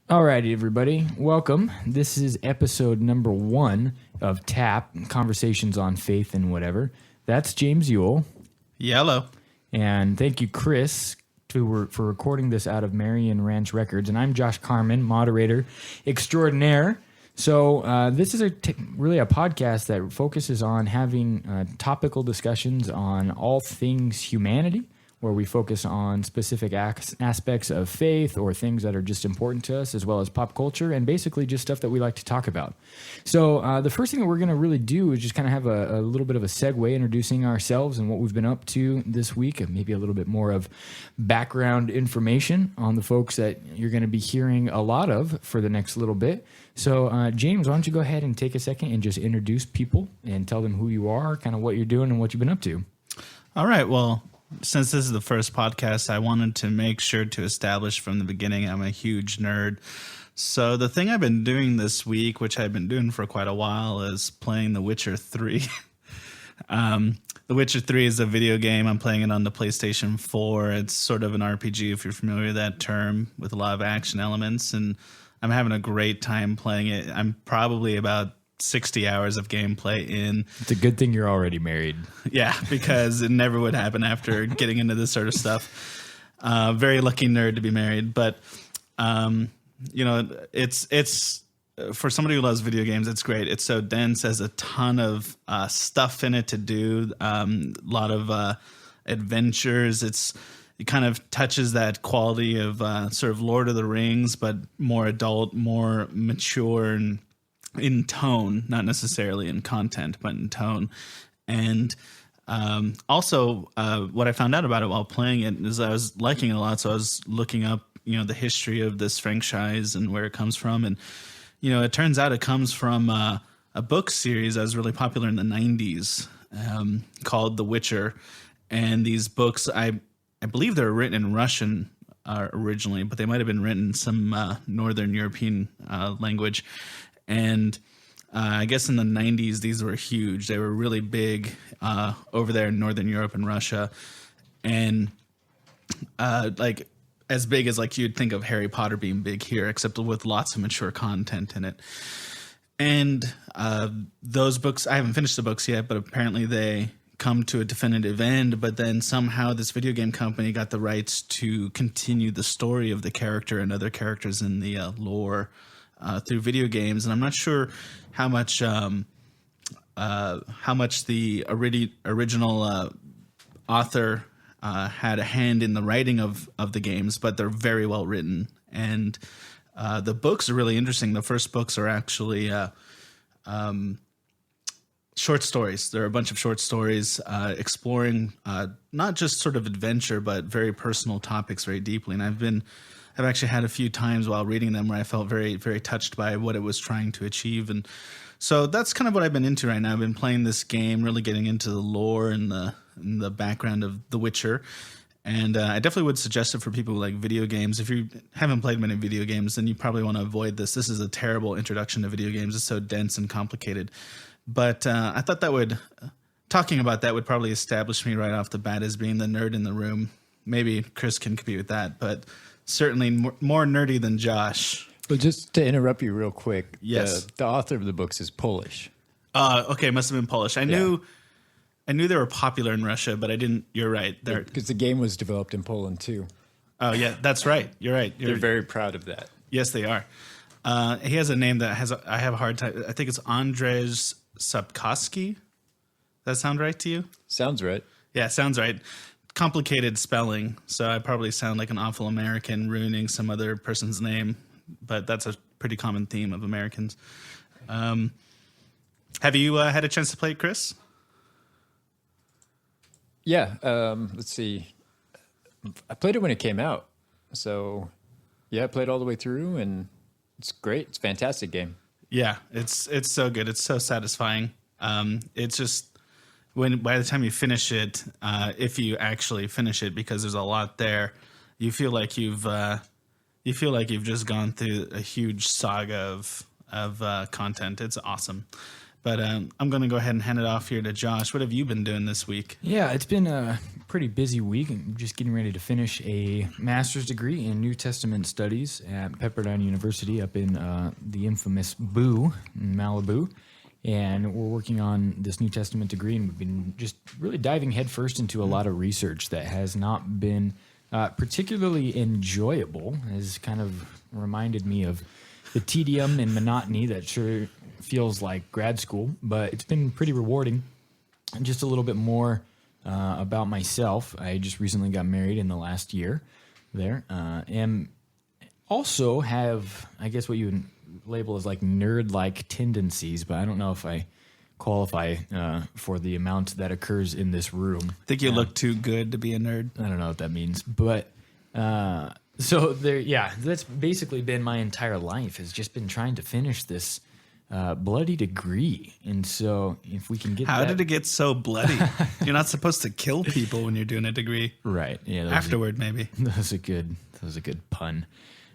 Alrighty, everybody. Welcome. This is episode number 1 of TAP, Conversations on Faith and Whatever. That's James Yuile. Yellow. And thank you, Chris, for recording this out of Marion Ranch Records. And I'm Josh Carman, moderator extraordinaire. So this is really a podcast that focuses on having topical discussions on all things humanity, where we focus on specific aspects of faith or things that are just important to us, as well as pop culture, and basically just stuff that we like to talk about. So the first thing that we're going to really do is just kind of have a little bit of a segue, introducing ourselves and what we've been up to this week, and maybe a little bit more of background information on the folks that you're going to be hearing a lot of for the next little bit. So James, why don't you go ahead and take a second and just introduce people and tell them who you are, kind of what you're doing and what you've been up to. All right. Well, since this is the first podcast, I wanted to make sure to establish from the beginning I'm a huge nerd. So the thing I've been doing this week, which I've been doing for quite a while, is playing The Witcher 3. The Witcher 3 is a video game. I'm playing it on the PlayStation 4. It's sort of an RPG, if you're familiar with that term, with a lot of action elements, and I'm having a great time playing it. I'm probably about 60 hours of gameplay in. It's a good thing you're already married. Yeah, because it never would happen after getting into this sort of stuff. Very lucky nerd to be married. But, it's for somebody who loves video games, it's great. It's so dense, has a ton of stuff in it to do, a lot of adventures. It kind of touches that quality of sort of Lord of the Rings, but more adult, more mature, and in tone, not necessarily in content, but in tone. And also, what I found out about it while playing it is I was liking it a lot. So I was looking up, the history of this franchise and where it comes from. And, it turns out it comes from a book series that was really popular in the 90s called The Witcher. And these books, I believe they were written in Russian originally, but they might have been written in some Northern European language. And I guess in the 90s, these were huge. They were really big over there in Northern Europe and Russia. And like as big as like you'd think of Harry Potter being big here, except with lots of mature content in it. And those books, I haven't finished the books yet, but apparently they come to a definitive end. But then somehow this video game company got the rights to continue the story of the character and other characters in the lore through video games, and I'm not sure how much the original author had a hand in the writing of the games, but they're very well written, and the books are really interesting. The first books are actually short stories. There are a bunch of short stories exploring not just sort of adventure, but very personal topics very deeply, and I've actually had a few times while reading them where I felt very, very touched by what it was trying to achieve. And so that's kind of what I've been into right now. I've been playing this game, really getting into the lore and the background of The Witcher. And I definitely would suggest it for people who like video games. If you haven't played many video games, then you probably want to avoid this. This is a terrible introduction to video games. It's so dense and complicated. But I thought talking about that would probably establish me right off the bat as being the nerd in the room. Maybe Chris can compete with that, but certainly more nerdy than Josh. Well, just to interrupt you real quick, yes, the author of the books is Polish. Okay, must have been Polish. I knew they were popular in Russia, but I didn't. You're right, because the game was developed in Poland too. Oh yeah, that's right. You're right. They're very proud of that. Yes, they are. He has a name that I have a hard time. I think it's Andrzej Sapkowski. Does that sound right to you? Sounds right. Yeah, sounds right. Complicated spelling, so I probably sound like an awful American ruining some other person's name, but that's a pretty common theme of Americans. Have you had a chance to play it, Chris? Yeah, let's see. I played it when it came out, so yeah, I played all the way through, and it's great. It's a fantastic game. Yeah, it's so good. It's so satisfying. It's just by the time you finish it, if you actually finish it, because there's a lot there, you feel like you've just gone through a huge saga of content. It's awesome. But I'm going to go ahead and hand it off here to Josh. What have you been doing this week? Yeah, it's been a pretty busy week. I'm just getting ready to finish a master's degree in New Testament studies at Pepperdine University up in the infamous Boo in Malibu. And we're working on this New Testament degree, and we've been just really diving headfirst into a lot of research that has not been particularly enjoyable. Has kind of reminded me of the tedium and monotony that sure feels like grad school, but it's been pretty rewarding. And just a little bit more about myself. I just recently got married in the last year there, and also have, I guess, what you would label as like nerd-like tendencies, but I don't know if I qualify for the amount that occurs in this room. Think you look too good to be a nerd? I don't know what that means, but so there, yeah, that's basically been my entire life, has just been trying to finish this bloody degree. And so if we can get How that, did it get so bloody? You're not supposed to kill people when you're doing a degree. right? Yeah, Afterward, maybe. that was a good pun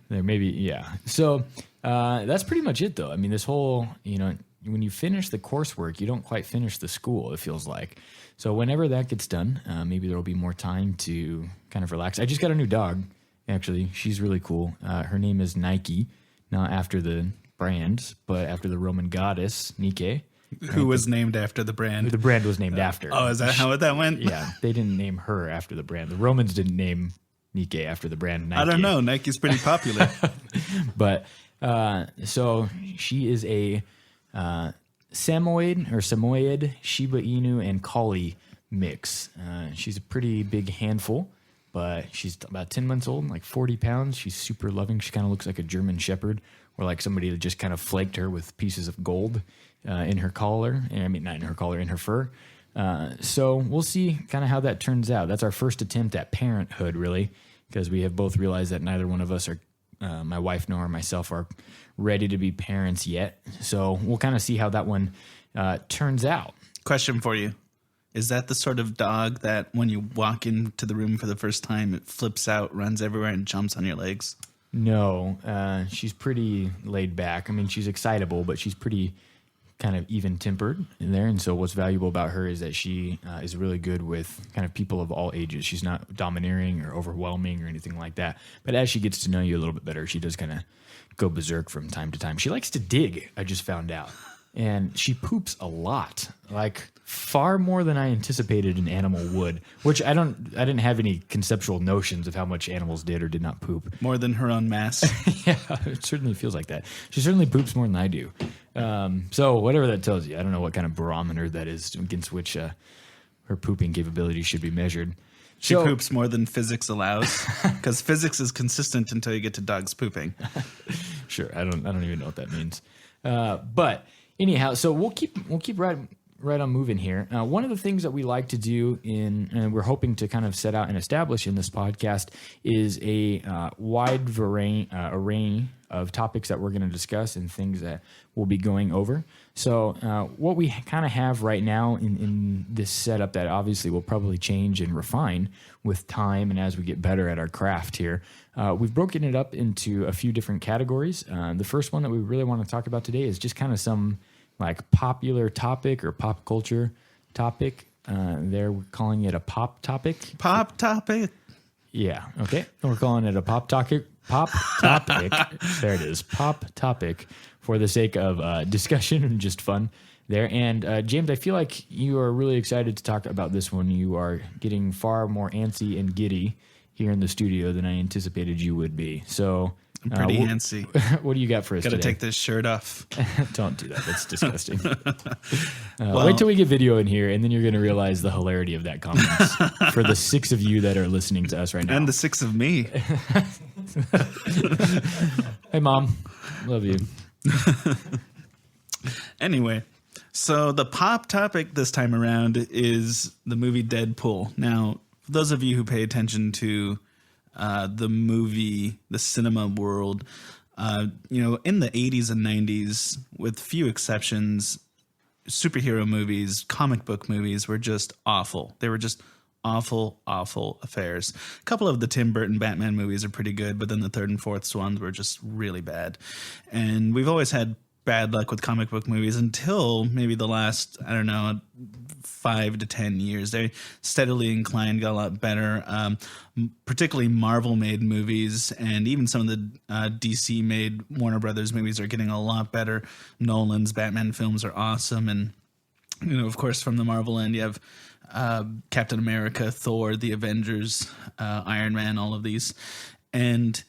there. Maybe, yeah. So that's pretty much it, though. I mean, this whole, when you finish the coursework, you don't quite finish the school, it feels like. So whenever that gets done, maybe there will be more time to kind of relax. I just got a new dog, actually. She's really cool. Her name is Nike, not after the brand, but after the Roman goddess, Nike. Who was named after the brand? The brand was named after. Oh, is that how that went? Yeah, they didn't name her after the brand. The Romans didn't name Nike after the brand Nike. I don't know. Nike's pretty popular. But so she is a Samoyed Shiba Inu and Collie mix. She's a pretty big handful, but she's about 10 months old, like 40 pounds. She's super loving. She kind of looks like a German Shepherd, or like somebody that just kind of flaked her with pieces of gold in her collar. I mean, not in her collar, in her fur. So we'll see kind of how that turns out. That's our first attempt at parenthood, really, because we have both realized that neither one of us are, my wife nor myself, are ready to be parents yet. So we'll kind of see how that one turns out. Question for you. Is that the sort of dog that when you walk into the room for the first time, it flips out, runs everywhere, and jumps on your legs? No, she's pretty laid back. I mean, she's excitable, but she's pretty kind of even-tempered in there. And so what's valuable about her is that she is really good with kind of people of all ages. She's not domineering or overwhelming or anything like that. But as she gets to know you a little bit better, she does kind of go berserk from time to time. She likes to dig, I just found out. And she poops a lot, like far more than I anticipated an animal would, which I didn't have any conceptual notions of how much animals did or did not poop. More than her own mass. Yeah, it certainly feels like that. She certainly poops more than I do. So whatever that tells you, I don't know what kind of barometer that is against which her pooping capability should be measured. She poops more than physics allows, because physics is consistent until you get to dogs pooping. Sure, I don't even know what that means. But anyhow, so we'll keep right on moving here. One of the things that we like to do and we're hoping to kind of set out and establish in this podcast is a wide array of topics that we're going to discuss and things that we'll be going over. So what we kind of have right now in this setup that obviously will probably change and refine with time and as we get better at our craft here, we've broken it up into a few different categories. The first one that we really want to talk about today is just kind of some like popular topic or pop culture topic. We're calling it a pop topic. Pop topic. Yeah. Okay. We're calling it a pop topic. Pop topic. There it is. Pop topic for the sake of discussion and just fun there. And James, I feel like you are really excited to talk about this one. You are getting far more antsy and giddy here in the studio than I anticipated you would be. So I'm pretty antsy. What do you got for us today? today? Take this shirt off. Don't do that. That's disgusting. Wait till we get video in here, and then you're going to realize the hilarity of that comment for the 6 of you that are listening to us right now. And the 6 of me. Hey, Mom. Love you. Anyway, so the pop topic this time around is the movie Deadpool. Now, for those of you who pay attention to the movie, the cinema world, in the 80s and 90s, with few exceptions, superhero movies, comic book movies were just awful. They were just awful, awful affairs. A couple of the Tim Burton Batman movies are pretty good, but then the third and fourth ones were just really bad. And we've always had bad luck with comic book movies until maybe the last, I don't know, 5 to 10 years. They steadily inclined, got a lot better. Particularly Marvel-made movies, and even some of the DC-made Warner Brothers movies are getting a lot better. Nolan's Batman films are awesome, and of course, from the Marvel end, you have Captain America, Thor, the Avengers, Iron Man, all of these, and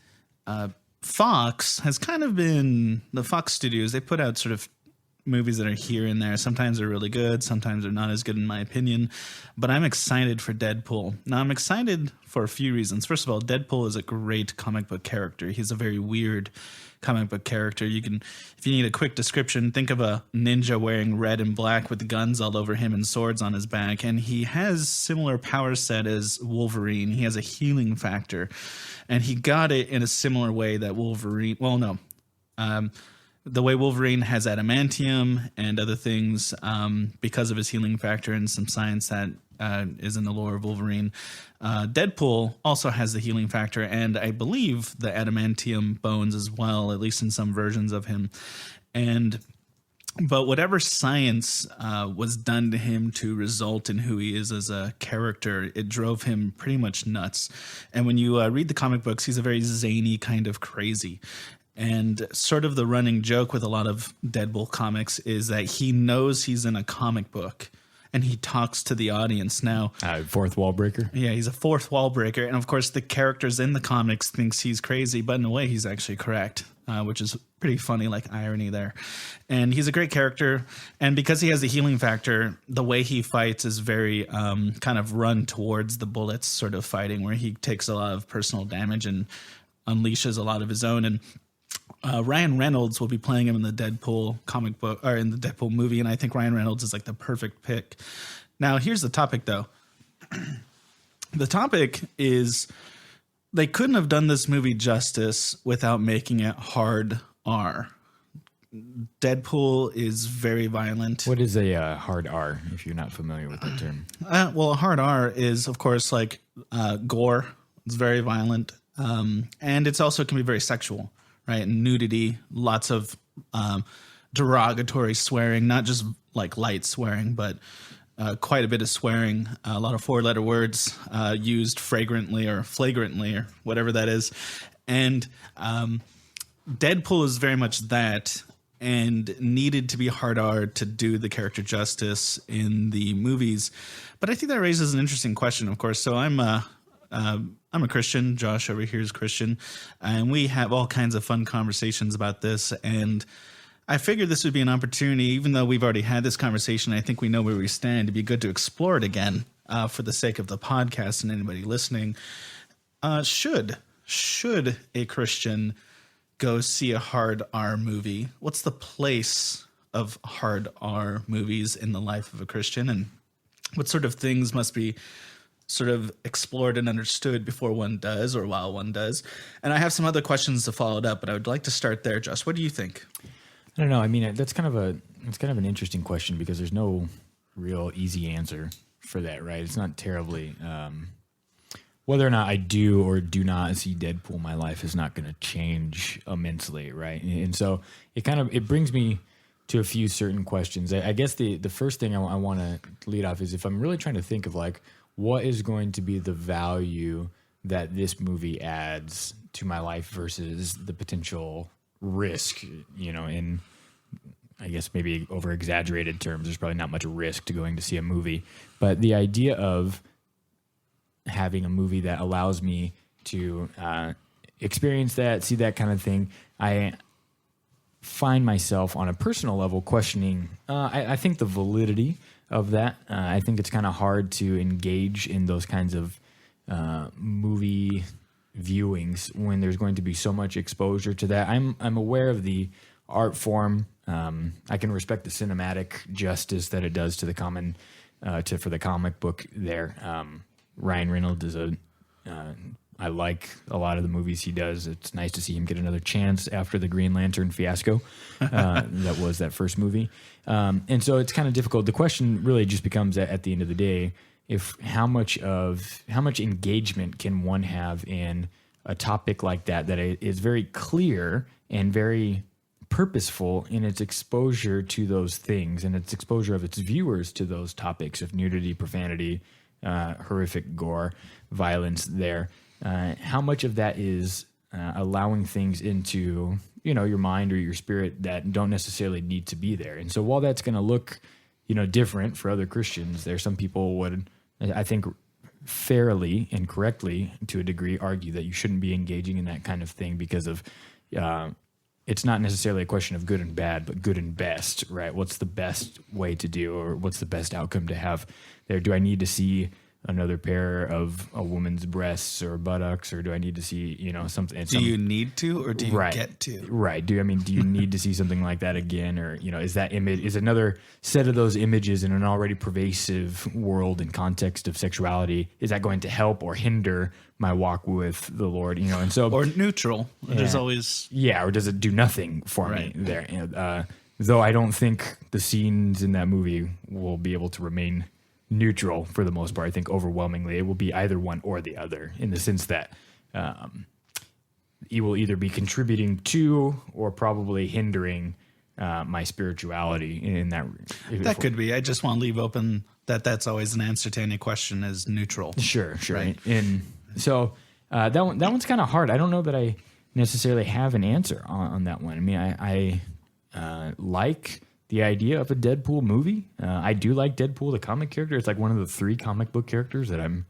Fox has kind of been the Fox Studios. They put out sort of movies that are here and there. Sometimes they're really good. Sometimes they're not as good in my opinion. But I'm excited for Deadpool. Now, I'm excited for a few reasons. First of all, Deadpool is a great comic book character. He's a very weird comic book character. You can, if you need a quick description, think of a ninja wearing red and black with guns all over him and swords on his back. And he has similar power set as Wolverine. He has a healing factor. And he got it in a similar way that Wolverine, well, no. The way Wolverine has adamantium and other things because of his healing factor and some science that is in the lore of Wolverine. Deadpool also has the healing factor and I believe the adamantium bones as well, at least in some versions of him. But whatever science was done to him to result in who he is as a character, it drove him pretty much nuts. And when you read the comic books, he's a very zany kind of crazy. And sort of the running joke with a lot of Deadpool comics is that he knows he's in a comic book and he talks to the audience. Now, fourth wall breaker. Yeah, he's a fourth wall breaker. And of course, the characters in the comics thinks he's crazy, but in a way, he's actually correct, which is pretty funny, like irony there. And he's a great character. And because he has the healing factor, the way he fights is very kind of run towards the bullets sort of fighting, where he takes a lot of personal damage and unleashes a lot of his own. And Ryan Reynolds will be playing him in the Deadpool comic book or in the Deadpool movie, and I think Ryan Reynolds is like the perfect pick. Now, here's the topic, though. The topic is they couldn't have done this movie justice without making it hard R. Deadpool is very violent. What is a hard R, if you're not familiar with that term? Well, a hard R is, of course, like gore. It's very violent, and it's also can be very sexual. Right, nudity, lots of derogatory swearing, not just like light swearing, but quite a bit of swearing, a lot of four-letter words used flagrantly or whatever that is. And Deadpool is very much that and needed to be hard R to do the character justice in the movies. But I think that raises an interesting question, of course. So I'm a Christian. Josh over here is Christian. And we have all kinds of fun conversations about this. And I figured this would be an opportunity, even though we've already had this conversation, I think we know where we stand. It'd be good to explore it again for the sake of the podcast and anybody listening. Should a Christian go see a hard R movie? What's the place of hard R movies in the life of a Christian? And what sort of things must be sort of explored and understood before one does or while one does? And I have some other questions to follow it up, but I would like to start there. Josh, what do you think? I don't know. I mean, it's kind of an interesting question because there's no real easy answer for that, right? It's not terribly whether or not I do or do not see Deadpool, my life is not going to change immensely, right? And so it brings me to a few certain questions. I guess the first thing I want to lead off is if I'm really trying to think of like what is going to be the value that this movie adds to my life versus the potential risk, in I guess maybe over exaggerated terms. There's probably not much risk to going to see a movie, but the idea of having a movie that allows me to experience that, see that kind of thing, I find myself on a personal level questioning, I think the validity of that. I think it's kind of hard to engage in those kinds of movie viewings when there's going to be so much exposure to that. I'm aware of the art form. I can respect the cinematic justice that it does to the for the comic book there. Ryan Reynolds is I like a lot of the movies he does. It's nice to see him get another chance after the Green Lantern fiasco. That was that first movie. And so it's kind of difficult. The question really just becomes at the end of the day, how much engagement can one have in a topic like that is very clear and very purposeful in its exposure to those things and its exposure of its viewers to those topics of nudity, profanity, horrific gore, violence there. How much of that is allowing things into, your mind or your spirit that don't necessarily need to be there? And so while that's going to look, different for other Christians, there's some people would, I think, fairly and correctly to a degree argue that you shouldn't be engaging in that kind of thing because of it's not necessarily a question of good and bad, but good and best, right? What's the best way to do, or what's the best outcome to have there? Do I need to see another pair of a woman's breasts or buttocks, or do I need to see, something? Do you need to, or do you get to? Right. Do you need to see something like that again? Or, is that image, is another set of those images in an already pervasive world and context of sexuality, is that going to help or hinder my walk with the Lord? And so, or neutral. There's always, or does it do nothing for me there? Though I don't think the scenes in that movie will be able to remain neutral for the most part. I think overwhelmingly it will be either one or the other, in the sense that it will either be contributing to or probably hindering my spirituality in that. That could be. I just want to leave open that that's always an answer to any question is neutral. Sure. Right. And so that one's kind of hard. I don't know that I necessarily have an answer on that one. I mean, I like the idea of a Deadpool movie. I do like Deadpool, the comic character. It's like one of the 3 comic book characters that I'm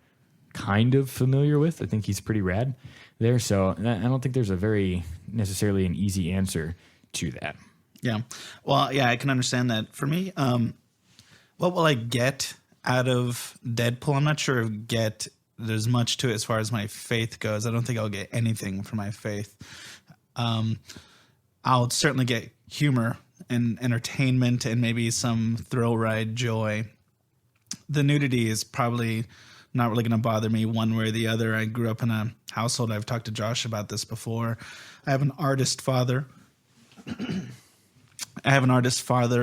kind of familiar with. I think he's pretty rad there. So I don't think there's a very necessarily an easy answer to that. Yeah. Well, yeah, I can understand that. For me, what will I get out of Deadpool? I'm not sure if there's much to it as far as my faith goes. I don't think I'll get anything from my faith. I'll certainly get humor and entertainment and maybe some thrill ride joy. The nudity is probably not really going to bother me one way or the other. I grew up in a household. I've talked to Josh about this before. I have an artist father.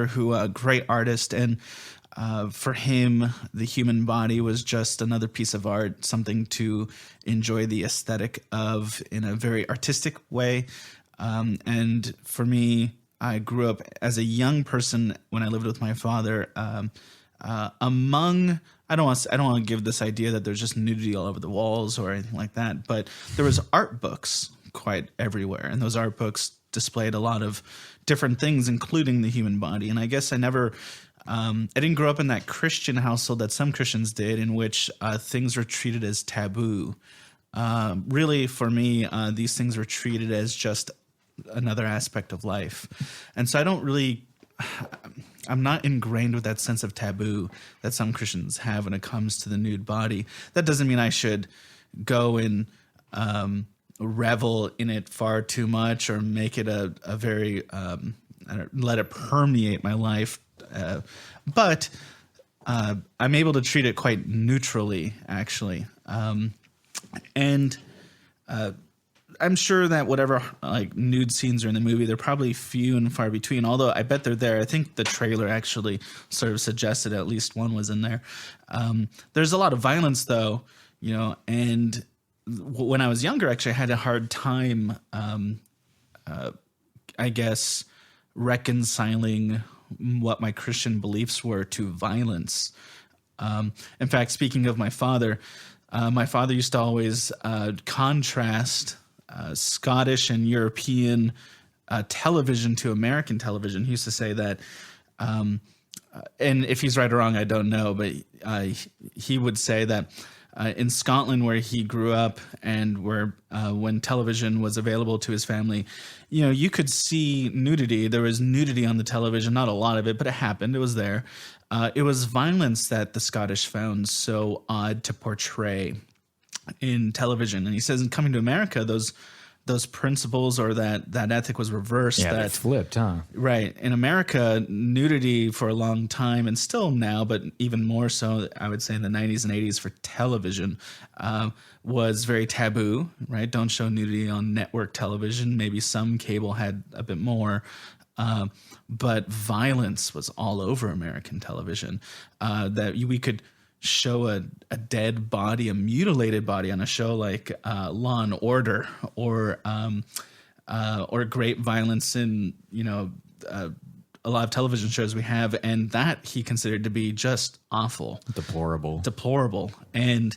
Who a great artist, and for him, the human body was just another piece of art, something to enjoy the aesthetic of in a very artistic way. And for me, I grew up as a young person when I lived with my father. Among, I don't want to give this idea that there's just nudity all over the walls or anything like that, but there was art books quite everywhere, and those art books displayed a lot of different things, including the human body. And I guess I didn't grow up in that Christian household that some Christians did, in which things were treated as taboo. Really, for me, these things were treated as just another aspect of life. And so I'm not ingrained with that sense of taboo that some Christians have when it comes to the nude body. That doesn't mean I should go and revel in it far too much or make it a very, let it permeate my life. But I'm able to treat it quite neutrally, actually. I'm sure that whatever like nude scenes are in the movie, they're probably few and far between, although I bet they're there. I think the trailer actually sort of suggested at least one was in there. There's a lot of violence, though, and when I was younger, actually, I had a hard time, I guess, reconciling what my Christian beliefs were to violence. In fact, speaking of my father used to always contrast Scottish and European television to American television. He used to say that, and if he's right or wrong, I don't know, but he would say that in Scotland, where he grew up, and where when television was available to his family, you could see nudity. There was nudity on the television, not a lot of it, but it happened. It was there. It was violence that the Scottish found so odd to portray in television. And he says, in coming to America, those principles or that ethic was reversed. Yeah, that flipped, huh? Right. In America, nudity for a long time, and still now, but even more so, I would say in the 90s and 80s for television, was very taboo, right? Don't show nudity on network television. Maybe some cable had a bit more. But violence was all over American television. That we could show a dead body, a mutilated body on a show like Law and Order, or or great violence in, a lot of television shows we have, and that he considered to be just awful, deplorable. And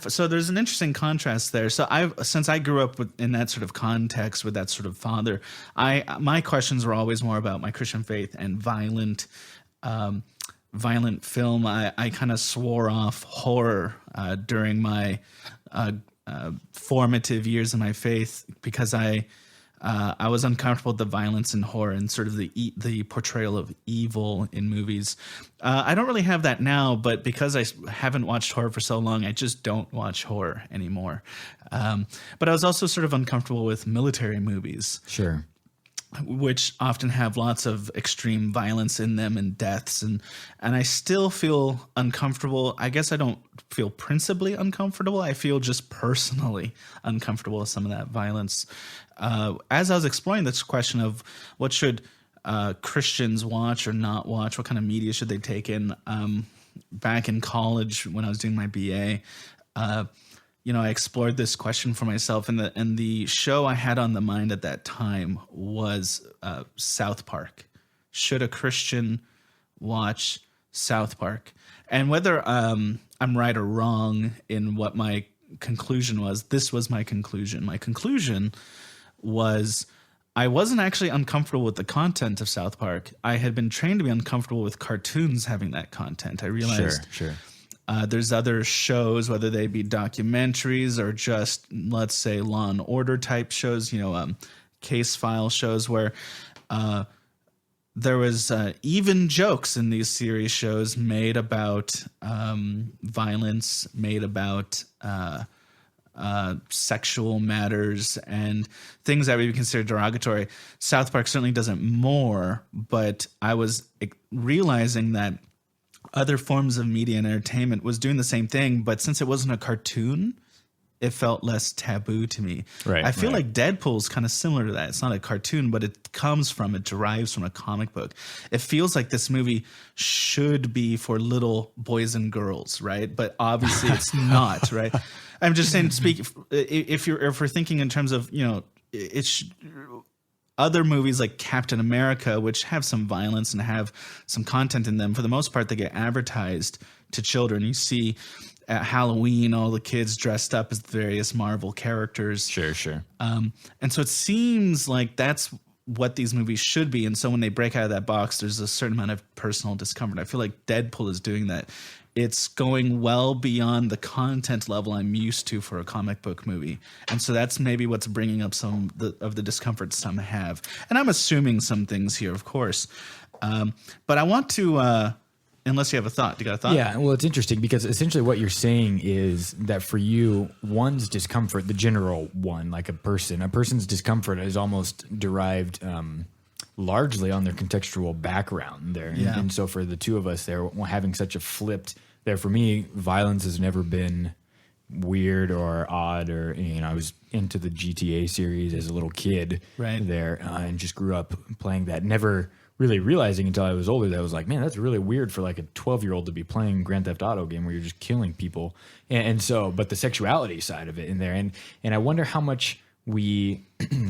so there's an interesting contrast there. So since I grew up in that sort of context with that sort of father, my questions were always more about my Christian faith and violent film. I kind of swore off horror during my formative years in my faith because I was uncomfortable with the violence and horror and sort of the portrayal of evil in movies. I don't really have that now, but because I haven't watched horror for so long, I just don't watch horror anymore. But I was also sort of uncomfortable with military movies. Sure. Which often have lots of extreme violence in them and deaths. And I still feel uncomfortable. I guess I don't feel principally uncomfortable. I feel just personally uncomfortable with some of that violence. As I was exploring this question of what should Christians watch or not watch, what kind of media should they take in, back in college when I was doing my BA, I explored this question for myself, and the show I had on the mind at that time was South Park. Should a Christian watch South Park? And whether I'm right or wrong in what my conclusion was, this was my conclusion. My conclusion was I wasn't actually uncomfortable with the content of South Park. I had been trained to be uncomfortable with cartoons having that content. I realized Sure. There's other shows, whether they be documentaries or just, let's say, Law and Order type shows, case file shows where there was even jokes in these series shows made about violence, made about sexual matters and things that we would consider derogatory. South Park certainly doesn't more, but I was realizing that other forms of media and entertainment was doing the same thing, but since it wasn't a cartoon, it felt less taboo to me. Right. I feel like Deadpool's kind of similar to that. It's not a cartoon, but it derives from a comic book. It feels like this movie should be for little boys and girls, right? But obviously it's not, right? I'm just saying, if we're thinking in terms of, it's other movies like Captain America, which have some violence and have some content in them, for the most part, they get advertised to children. You see at Halloween, all the kids dressed up as the various Marvel characters. Sure. And so it seems like that's what these movies should be. And so when they break out of that box, there's a certain amount of personal discomfort. I feel like Deadpool is doing that. It's going well beyond the content level I'm used to for a comic book movie. And so that's maybe what's bringing up some of the discomfort some have. And I'm assuming some things here, of course. But I want to, unless you have a thought. You got a thought? Yeah, well, it's interesting because essentially what you're saying is that for you, one's discomfort, the general one, like a person's discomfort is almost derived largely on their contextual background there. Yeah. And so for the two of us there, having such a flipped there, for me, violence has never been weird or odd, or I was into the GTA series as a little kid there, and just grew up playing that, never really realizing until I was older that I was like, man, that's really weird for like a 12-year-old to be playing Grand Theft Auto game where you're just killing people. And so, but the sexuality side of it in there, and I wonder how much we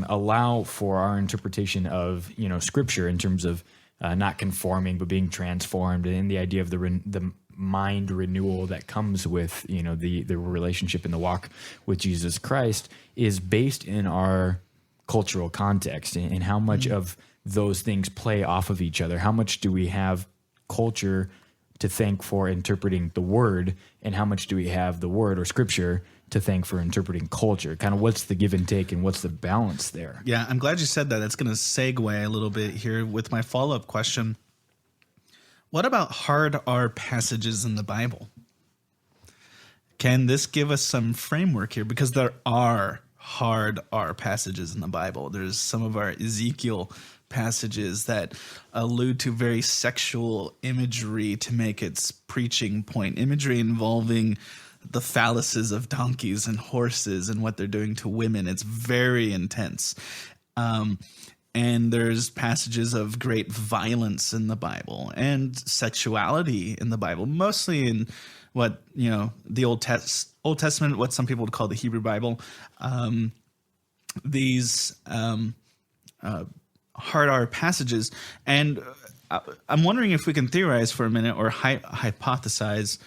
allow for our interpretation of scripture in terms of not conforming but being transformed, and the idea of the mind renewal that comes with the relationship and the walk with Jesus Christ is based in our cultural context, and how much of those things play off of each other. How much do we have culture to thank for interpreting the word, and how much do we have the word or scripture to thank for interpreting culture? Kind of what's the give and take, and what's the balance there? Yeah, I'm glad you said that. That's going to segue a little bit here with my follow-up question. What about hard R passages in the Bible? Can this give us some framework here? Because there are hard R passages in the Bible. There's some of our Ezekiel passages that allude to very sexual imagery to make its preaching point. Imagery involving the phalluses of donkeys and horses and what they're doing to women. It's very intense. And there's passages of great violence in the Bible and sexuality in the Bible, mostly in what, the Old Testament, what some people would call the Hebrew Bible. these hard R passages, and I'm wondering if we can theorize for a minute or hypothesize,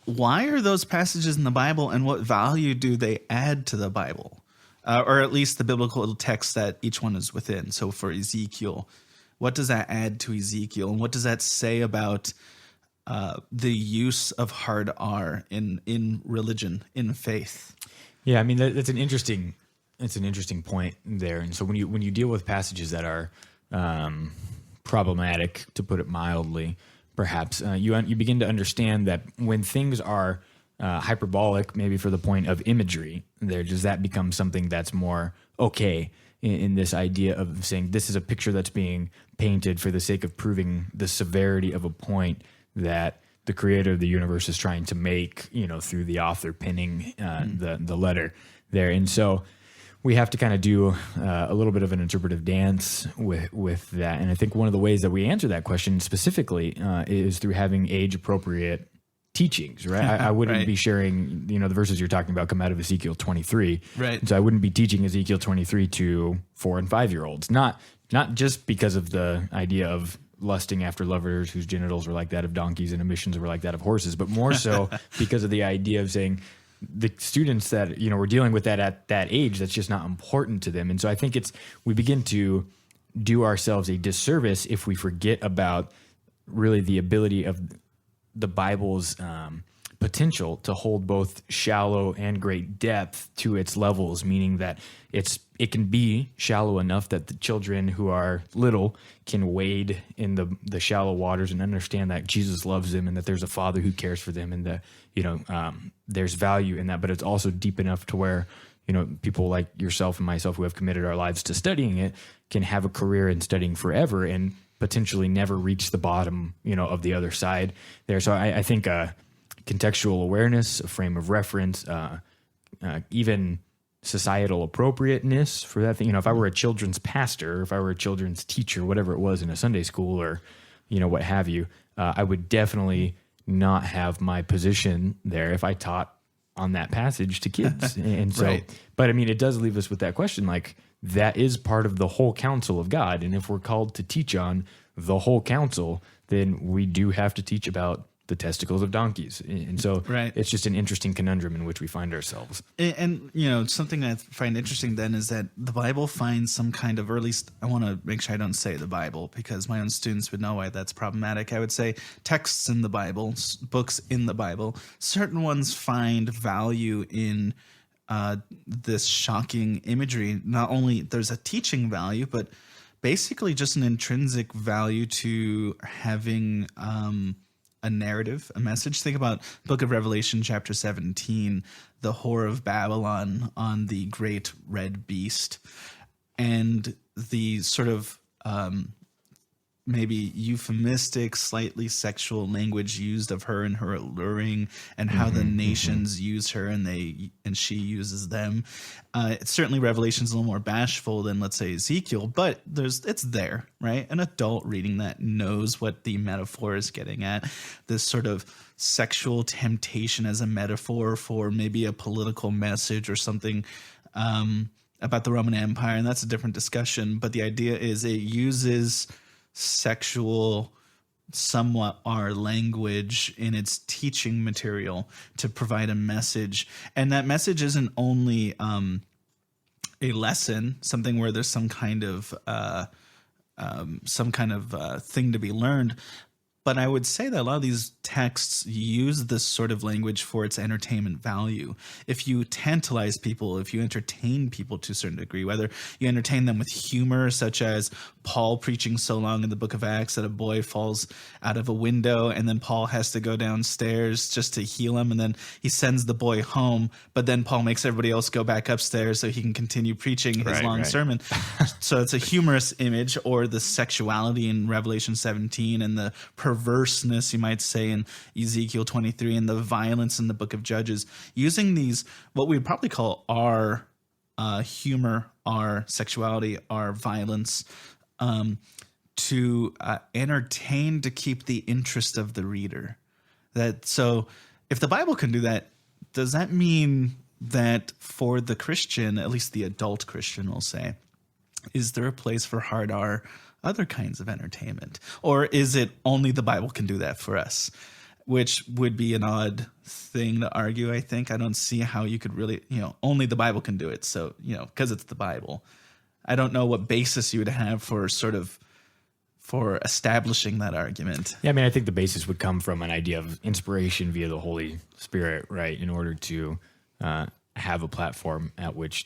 why are those passages in the Bible, and what value do they add to the Bible, or at least the biblical text that each one is within? So for Ezekiel, what does that add to Ezekiel, and what does that say about the use of hard R in religion, in faith? Yeah, I mean that's an interesting point there. And so when you deal with passages that are problematic, to put it mildly, perhaps you begin to understand that when things are hyperbolic, maybe for the point of imagery, does that become something that's more okay in this idea of saying this is a picture that's being painted for the sake of proving the severity of a point that the creator of the universe is trying to make, through the author penning the letter there. And so we have to kind of do a little bit of an interpretive dance with that. And I think one of the ways that we answer that question specifically is through having age-appropriate teachings, right? I wouldn't Right. be sharing, the verses you're talking about come out of Ezekiel 23. Right. And so I wouldn't be teaching Ezekiel 23 to 4 and 5-year-olds, not just because of the idea of lusting after lovers whose genitals were like that of donkeys and emissions were like that of horses, but more so because of the idea of saying the students that, we're dealing with that at that age, that's just not important to them. And so I think we begin to do ourselves a disservice if we forget about really the ability of the Bible's potential to hold both shallow and great depth to its levels, meaning that it can be shallow enough that the children who are little can wade in the shallow waters and understand that Jesus loves them and that there's a Father who cares for them, and that there's value in that. But it's also deep enough to where people like yourself and myself who have committed our lives to studying it can have a career in studying forever and potentially never reach the bottom of the other side there. So I think contextual awareness, a frame of reference, even societal appropriateness for that thing. If I were a children's pastor, if I were a children's teacher, whatever it was in a Sunday school or, what have you, I would definitely not have my position there if I taught on that passage to kids. And so, Right. But I mean, it does leave us with that question, like that is part of the whole counsel of God. And if we're called to teach on the whole counsel, then we do have to teach about the testicles of donkeys. And so Right. it's just an interesting conundrum in which we find ourselves. And something I find interesting then is that the Bible finds some kind of, or at least I want to make sure I don't say the Bible because my own students would know why that's problematic. I would say texts in the Bible, books in the Bible, certain ones find value in this shocking imagery. Not only there's a teaching value, but basically just an intrinsic value to having a narrative, a message. Think about Book of Revelation, chapter 17, the whore of Babylon on the great red beast, and the sort of maybe euphemistic, slightly sexual language used of her and her alluring, and how the nations use her and she uses them. It's certainly Revelation's a little more bashful than, let's say, Ezekiel, but it's there, right? An adult reading that knows what the metaphor is getting at. This sort of sexual temptation as a metaphor for maybe a political message or something about the Roman Empire, and that's a different discussion. But the idea is it uses sexual, somewhat our language in its teaching material to provide a message. And that message isn't only a lesson, something where there's some kind of thing to be learned. But I would say that a lot of these texts use this sort of language for its entertainment value. If you tantalize people, if you entertain people to a certain degree, whether you entertain them with humor, such as Paul preaching so long in the book of Acts that a boy falls out of a window and then Paul has to go downstairs just to heal him, and then he sends the boy home, but then Paul makes everybody else go back upstairs so he can continue preaching his long sermon. So it's a humorous image. Or the sexuality in Revelation 17 and the perverseness, you might say, in Ezekiel 23, and the violence in the book of Judges, using these, what we would probably call our humor, our sexuality, our violence, to entertain, to keep the interest of the reader. So if the Bible can do that, does that mean that for the Christian, at least the adult Christian will say, is there a place for hard R, other kinds of entertainment? Or is it only the Bible can do that for us? Which would be an odd thing to argue, I think. I don't see how you could really, only the Bible can do it. So, because it's the Bible. I don't know what basis you would have for establishing that argument. Yeah, I mean, I think the basis would come from an idea of inspiration via the Holy Spirit, right? In order to have a platform at which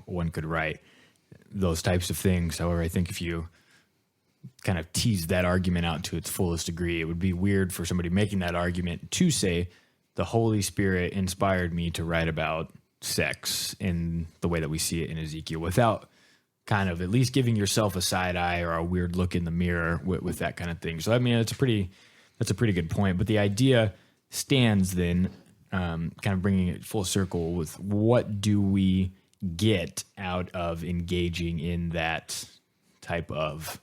one could write those types of things. However, I think if you kind of tease that argument out to its fullest degree, it would be weird for somebody making that argument to say the Holy Spirit inspired me to write about sex in the way that we see it in Ezekiel, without kind of at least giving yourself a side eye or a weird look in the mirror with that kind of thing. So I mean, that's a pretty good point. But the idea stands then, kind of bringing it full circle with what do we get out of engaging in that type of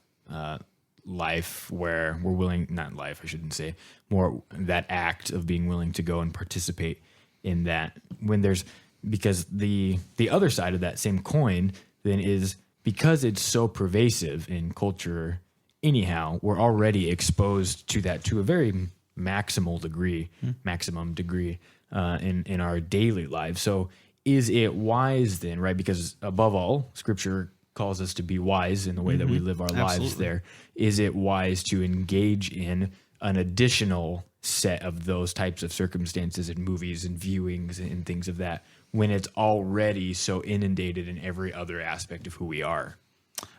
life where we're willing, not life, I shouldn't say, more that act of being willing to go and participate in that, because the other side of that same coin then is, because it's so pervasive in culture anyhow, we're already exposed to that to a very maximum degree in our daily lives. So is it wise then, right? Because above all, Scripture calls us to be wise in the way that we live our lives there. Is it wise to engage in an additional set of those types of circumstances in movies and viewings and things of that, when it's already so inundated in every other aspect of who we are?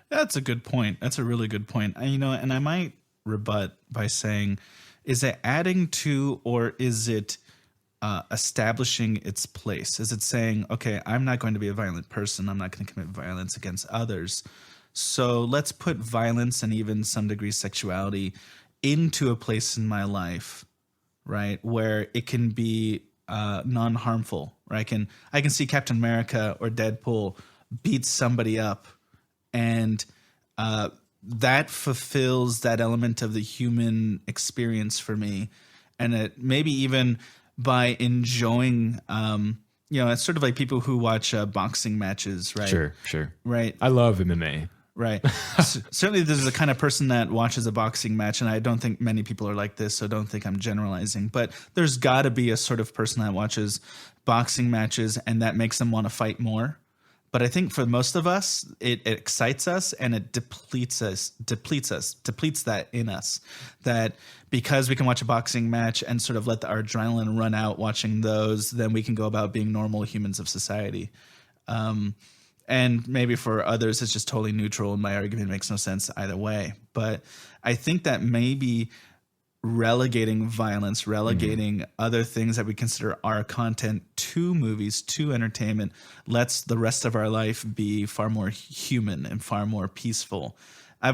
That's a good point. That's a really good point. And I might rebut by saying, is it adding to, or is it establishing its place? Is it saying, okay, I'm not going to be a violent person. I'm not going to commit violence against others. So let's put violence and even some degree sexuality into a place in my life, right, where it can be non-harmful. Right? I can see Captain America or Deadpool beat somebody up, and that fulfills that element of the human experience for me. And it maybe even by enjoying, it's sort of like people who watch boxing matches, right? Sure. Right. I love MMA. Right. Certainly there's the kind of person that watches a boxing match, and I don't think many people are like this, so don't think I'm generalizing, but there's got to be a sort of person that watches boxing matches and that makes them want to fight more. But I think for most of us, it excites us and it depletes that in us. That because we can watch a boxing match and sort of let our adrenaline run out watching those, then we can go about being normal humans of society. And maybe for others, it's just totally neutral and my argument makes no sense either way. But I think that maybe relegating violence, other things that we consider our content to movies, to entertainment, lets the rest of our life be far more human and far more peaceful. I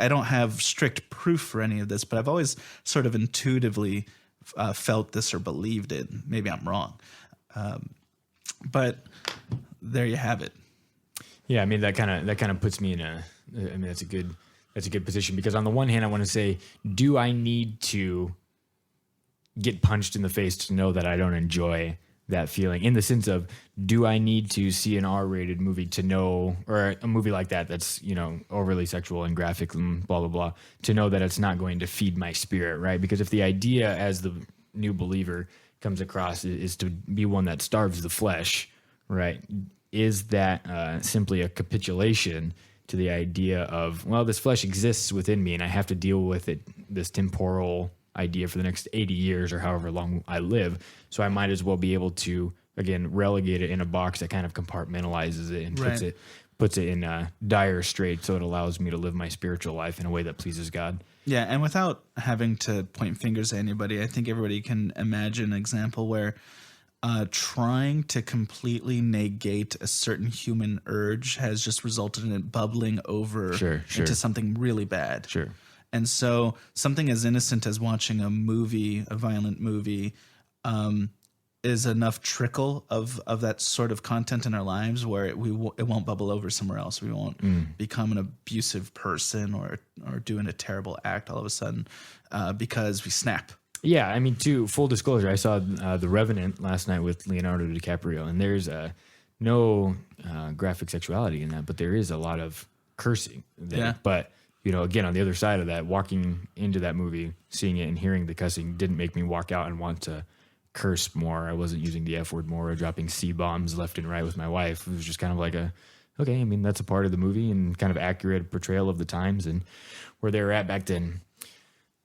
don't have strict proof for any of this, but I've always sort of intuitively felt this or believed it. Maybe I'm wrong. But there you have it. Yeah, I mean that kind of puts me in that's a good position, because on the one hand I want to say, do I need to get punched in the face to know that I don't enjoy that feeling? In the sense of, do I need to see an R-rated movie to know, or a movie like that's overly sexual and graphic and blah blah blah, to know that it's not going to feed my spirit, right? Because if the idea as the new believer comes across is to be one that starves the flesh, right? Is that simply a capitulation to the idea of, well, this flesh exists within me and I have to deal with it, this temporal idea, for the next 80 years or however long I live. So I might as well be able to, again, relegate it in a box that kind of compartmentalizes it and puts it in dire straits, so it allows me to live my spiritual life in a way that pleases God. Yeah, and without having to point fingers at anybody, I think everybody can imagine an example where trying to completely negate a certain human urge has just resulted in it bubbling over into something really bad. Sure. And so something as innocent as watching a violent movie, is enough trickle of that sort of content in our lives where it won't bubble over somewhere else. We won't become an abusive person or doing a terrible act all of a sudden because we snap. Yeah, I mean, to full disclosure, I saw The Revenant last night with Leonardo DiCaprio, and there's no graphic sexuality in that, but there is a lot of cursing there. Yeah. But, again, on the other side of that, walking into that movie, seeing it and hearing the cussing didn't make me walk out and want to curse more. I wasn't using the F word more or dropping C-bombs left and right with my wife. It was just kind of like okay, I mean, that's a part of the movie and kind of accurate portrayal of the times and where they were at back then.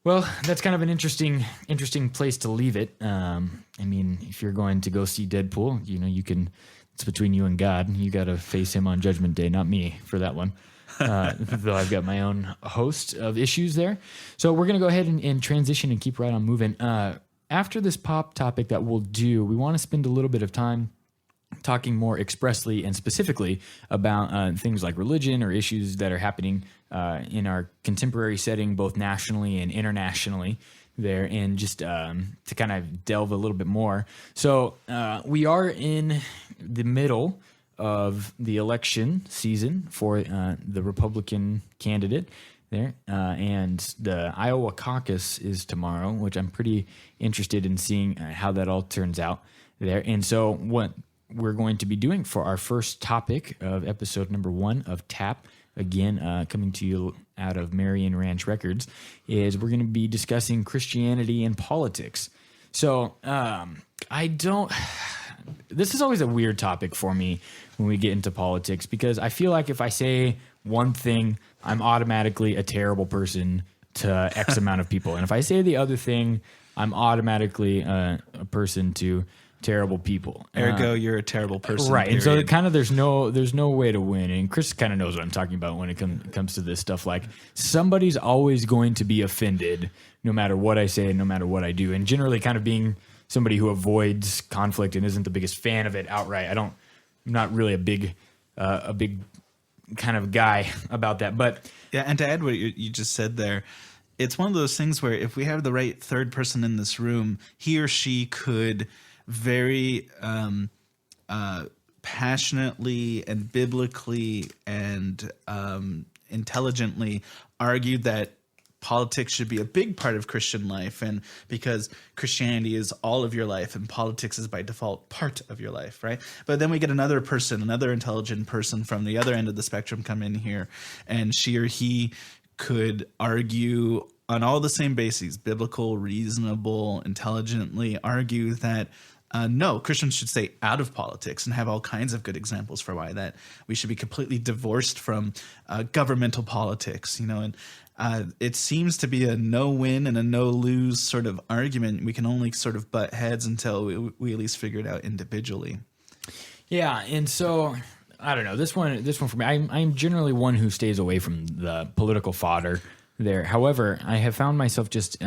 Well, that's kind of an interesting place to leave it. I mean, if you're going to go see Deadpool, you can. It's between you and God. You got to face him on Judgment Day, not me for that one. Though I've got my own host of issues there. So we're going to go ahead and transition and keep right on moving. After this pop topic that we'll do, we want to spend a little bit of time talking more expressly and specifically about things like religion or issues that are happening in our contemporary setting, both nationally and internationally there, and just to kind of delve a little bit more. So we are in the middle of the election season for the Republican candidate there, and the Iowa caucus is tomorrow, which I'm pretty interested in seeing how that all turns out there. And so what we're going to be doing for our first topic of episode number 1 of TAP, again, coming to you out of Marion Ranch Records, is we're going to be discussing Christianity and politics. So this is always a weird topic for me when we get into politics, because I feel like if I say one thing, I'm automatically a terrible person to X amount of people. And if I say the other thing, I'm automatically a person to terrible people. Ergo, you're a terrible person. Right. Period. And so kind of there's no way to win. And Chris kind of knows what I'm talking about when it comes to this stuff. Like, somebody's always going to be offended no matter what I say, no matter what I do. And generally kind of being somebody who avoids conflict and isn't the biggest fan of it outright. I'm not really a big kind of guy about that. But yeah, and to add what you just said there, it's one of those things where if we have the right third person in this room, he or she could very passionately and biblically and intelligently argue that politics should be a big part of Christian life, and because Christianity is all of your life and politics is by default part of your life, right? But then we get another intelligent person from the other end of the spectrum come in here, and she or he could argue on all the same bases, biblical, reasonable, intelligently argue that no, Christians should stay out of politics, and have all kinds of good examples for why that we should be completely divorced from governmental politics, and it seems to be a no-win and a no-lose sort of argument. We can only sort of butt heads until we at least figure it out individually. Yeah, and so I don't know, this one for me, I'm generally one who stays away from the political fodder there. However, I have found myself just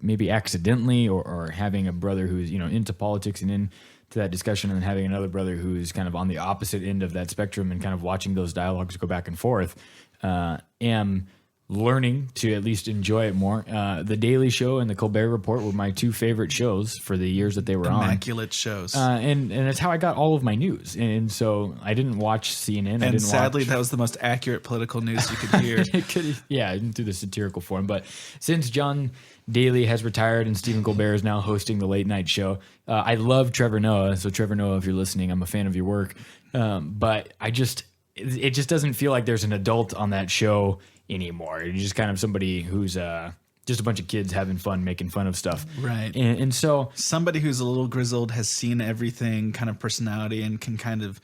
maybe accidentally or having a brother who's into politics and into that discussion, and having another brother who's kind of on the opposite end of that spectrum, and kind of watching those dialogues go back and forth, am learning to at least enjoy it more. The Daily Show and the Colbert Report were my two favorite shows for the years that they were immaculate shows. And that's how I got all of my news. And so I didn't watch CNN. And sadly, that was the most accurate political news you could hear. Through the satirical form. But since John Daly has retired and Stephen Colbert is now hosting the late night show, I love Trevor Noah. So Trevor Noah, if you're listening, I'm a fan of your work. But it just doesn't feel like there's an adult on that show anymore. You're just kind of somebody who's just a bunch of kids having fun, making fun of stuff. Right. And so somebody who's a little grizzled, has seen everything, kind of personality, and can kind of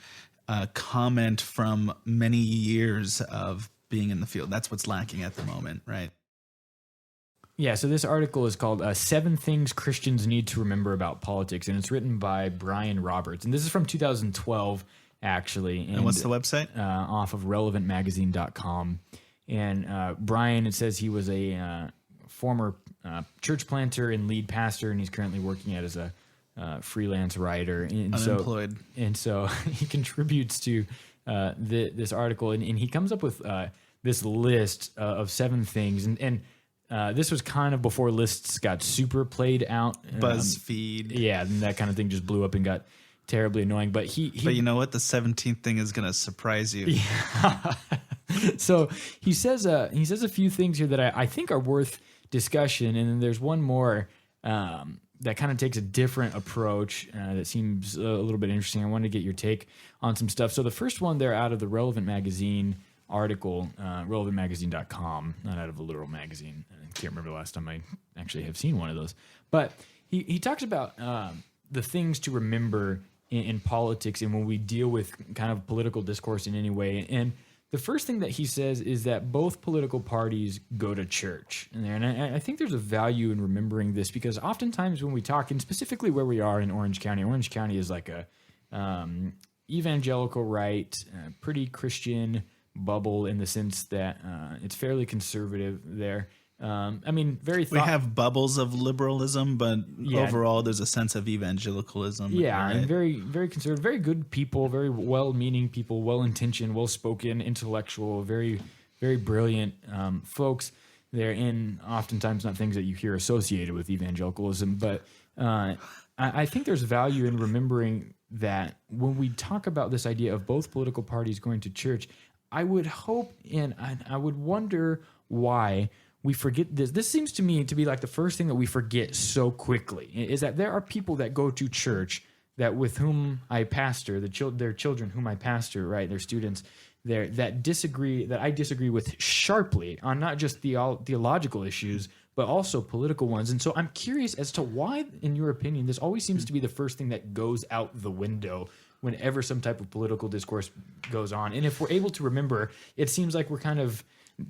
comment from many years of being in the field. That's what's lacking at the moment, right? Yeah, so this article is called 7 Things Christians Need to Remember About Politics, and it's written by Brian Roberts. And this is from 2012, actually. And what's the website? Off of relevantmagazine.com. And Brian, it says he was a former church planter and lead pastor, and he's currently working as a freelance writer. And unemployed. So he contributes to this article, and he comes up with this list of 7 things. And this was kind of before lists got super played out. BuzzFeed. Yeah, and that kind of thing just blew up and got terribly annoying. But But you know what? The 17th thing is going to surprise you. Yeah. So he says a few things here that I think are worth discussion, and then there's one more that kind of takes a different approach that seems a little bit interesting. I wanted to get your take on some stuff. So the first one there out of the Relevant Magazine article, relevantmagazine.com, not out of a literal magazine. I can't remember the last time I actually have seen one of those. But he talks about the things to remember in politics and when we deal with kind of political discourse in any way. And the first thing that he says is that both political parties go to church. And I think there's a value in remembering this because oftentimes when we talk, and specifically where we are in Orange County is like a evangelical right, pretty Christian bubble in the sense that it's fairly conservative there. I mean, we have bubbles of liberalism, but overall there's a sense of evangelicalism. Yeah, right? and very, very conservative, very good people, very well-meaning people, well-intentioned, well-spoken, intellectual, very, very brilliant folks there, and oftentimes not things that you hear associated with evangelicalism. But I think there's value in remembering that when we talk about this idea of both political parties going to church, I would hope and I would wonder why we forget this. This seems to me to be like the first thing that we forget so quickly is that there are people that go to church that with whom I pastor, their children whom I pastor, right, their students there that I disagree with sharply on not just theological issues, but also political ones. And so I'm curious as to why, in your opinion, this always seems to be the first thing that goes out the window whenever some type of political discourse goes on. And if we're able to remember, it seems like we're kind of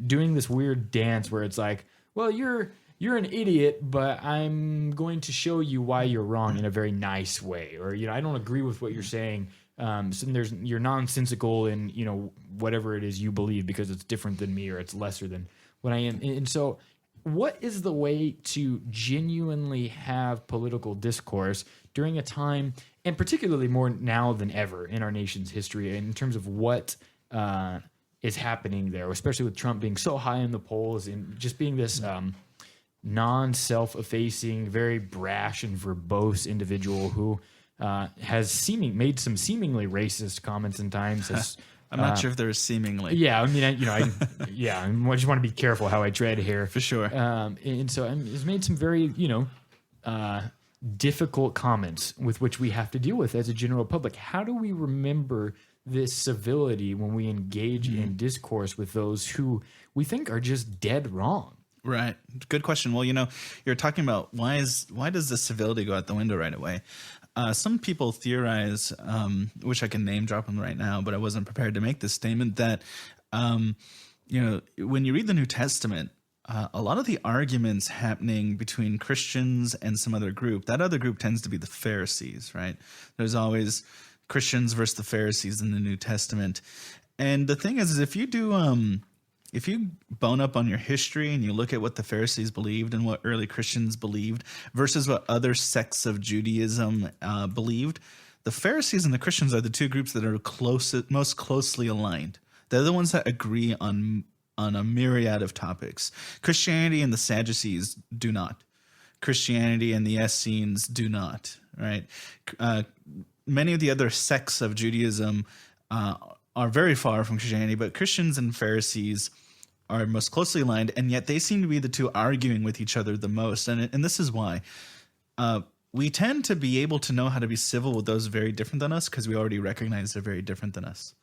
doing this weird dance where it's like, well, you're an idiot, but I'm going to show you why you're wrong in a very nice way. Or, I don't agree with what you're saying. So you're nonsensical in, whatever it is you believe because it's different than me or it's lesser than what I am. And so what is the way to genuinely have political discourse during a time, and particularly more now than ever in our nation's history, in terms of what is happening there, especially with Trump being so high in the polls and just being this non-self-effacing, very brash and verbose individual who has made some seemingly racist comments in times. I'm not sure if there's seemingly. Yeah, I mean, I just want to be careful how I tread here. For sure. And so he's made some very, difficult comments with which we have to deal with as a general public. How do we remember this civility when we engage in discourse with those who we think are just dead wrong? Right. Good question. Well, you're talking about why does the civility go out the window right away? Some people theorize, which I can name drop them right now, but I wasn't prepared to make this statement that, when you read the New Testament, a lot of the arguments happening between Christians and some other group, that other group tends to be the Pharisees, right? There's always Christians versus the Pharisees in the New Testament. And the thing is if you bone up on your history and you look at what the Pharisees believed and what early Christians believed versus what other sects of Judaism believed, the Pharisees and the Christians are the two groups that are most closely aligned. They're the ones that agree on a myriad of topics. Christianity and the Sadducees do not. Christianity and the Essenes do not, right? Many of the other sects of Judaism are very far from Christianity, but Christians and Pharisees are most closely aligned, and yet they seem to be the two arguing with each other the most. And this is why. We tend to be able to know how to be civil with those very different than us because we already recognize they're very different than us.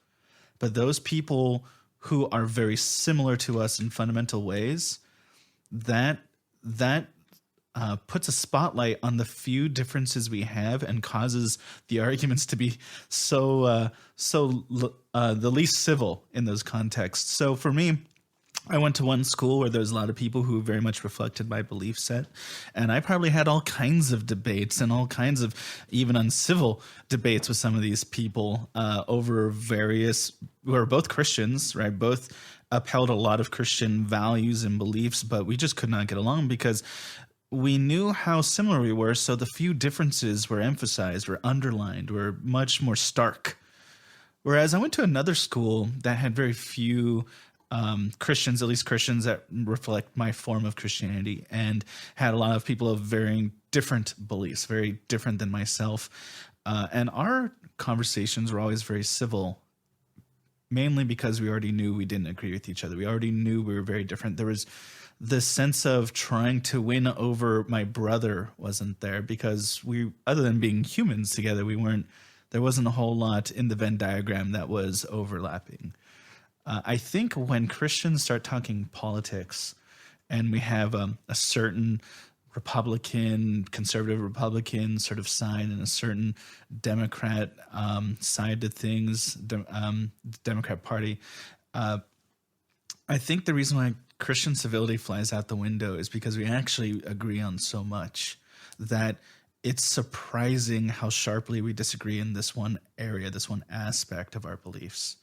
But those people who are very similar to us in fundamental ways, that puts a spotlight on the few differences we have and causes the arguments to be the least civil in those contexts. So for me, I went to one school where there's a lot of people who very much reflected my belief set, and I probably had all kinds of debates and all kinds of even uncivil debates with some of these people over various, who are both Christians, right? Both upheld a lot of Christian values and beliefs, but we just could not get along because we knew how similar we were, so the few differences were emphasized, were underlined, were much more stark. Whereas I went to another school that had very few Christians, at least Christians that reflect my form of Christianity, and had a lot of people of varying different beliefs, very different than myself. And our conversations were always very civil. mainly because we already knew we didn't agree with each other. We already knew we were very different. There was this sense of trying to win over my brother wasn't there because we, other than being humans together, there wasn't a whole lot in the Venn diagram that was overlapping. I think when Christians start talking politics and we have a certain conservative Republican sort of side and a certain Democrat side to things, Democrat Party, I think the reason why Christian civility flies out the window is because we actually agree on so much that it's surprising how sharply we disagree in this one area, this one aspect of our beliefs.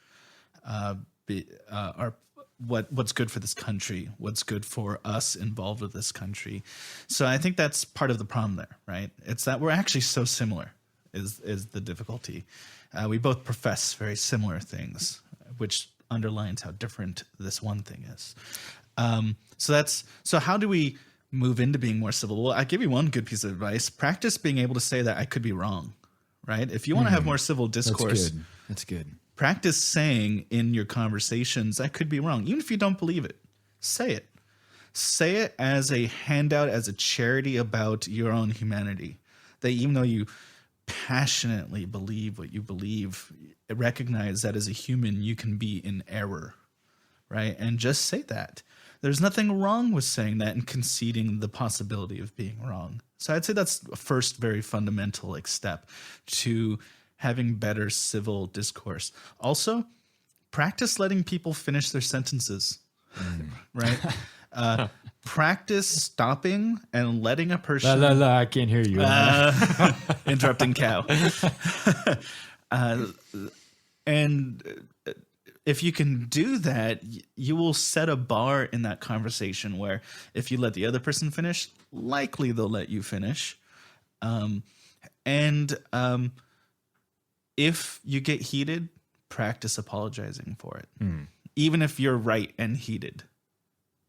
What's good for this country, what's good for us involved with this country. So I think that's part of the problem there, right? It's that we're actually so similar is the difficulty. We both profess very similar things, which underlines how different this one thing is. So how do we move into being more civil? Well, I give you one good piece of advice. Practice being able to say that I could be wrong, right? If you want to have more civil discourse, That's good. practice saying in your conversations, I could be wrong. Even if you don't believe it, say it. Say it as a handout, as a charity about your own humanity. That even though you passionately believe what you believe, recognize that as a human, you can be in error, right? And just say that. There's nothing wrong with saying that and conceding the possibility of being wrong. So I'd say that's a first very fundamental step to having better civil discourse. Also, practice letting people finish their sentences, right? Practice stopping and letting a person... I can't hear you. interrupting cow. And if you can do that, you will set a bar in that conversation where if you let the other person finish, likely they'll let you finish. If you get heated, practice apologizing for it. Even if you're right and heated,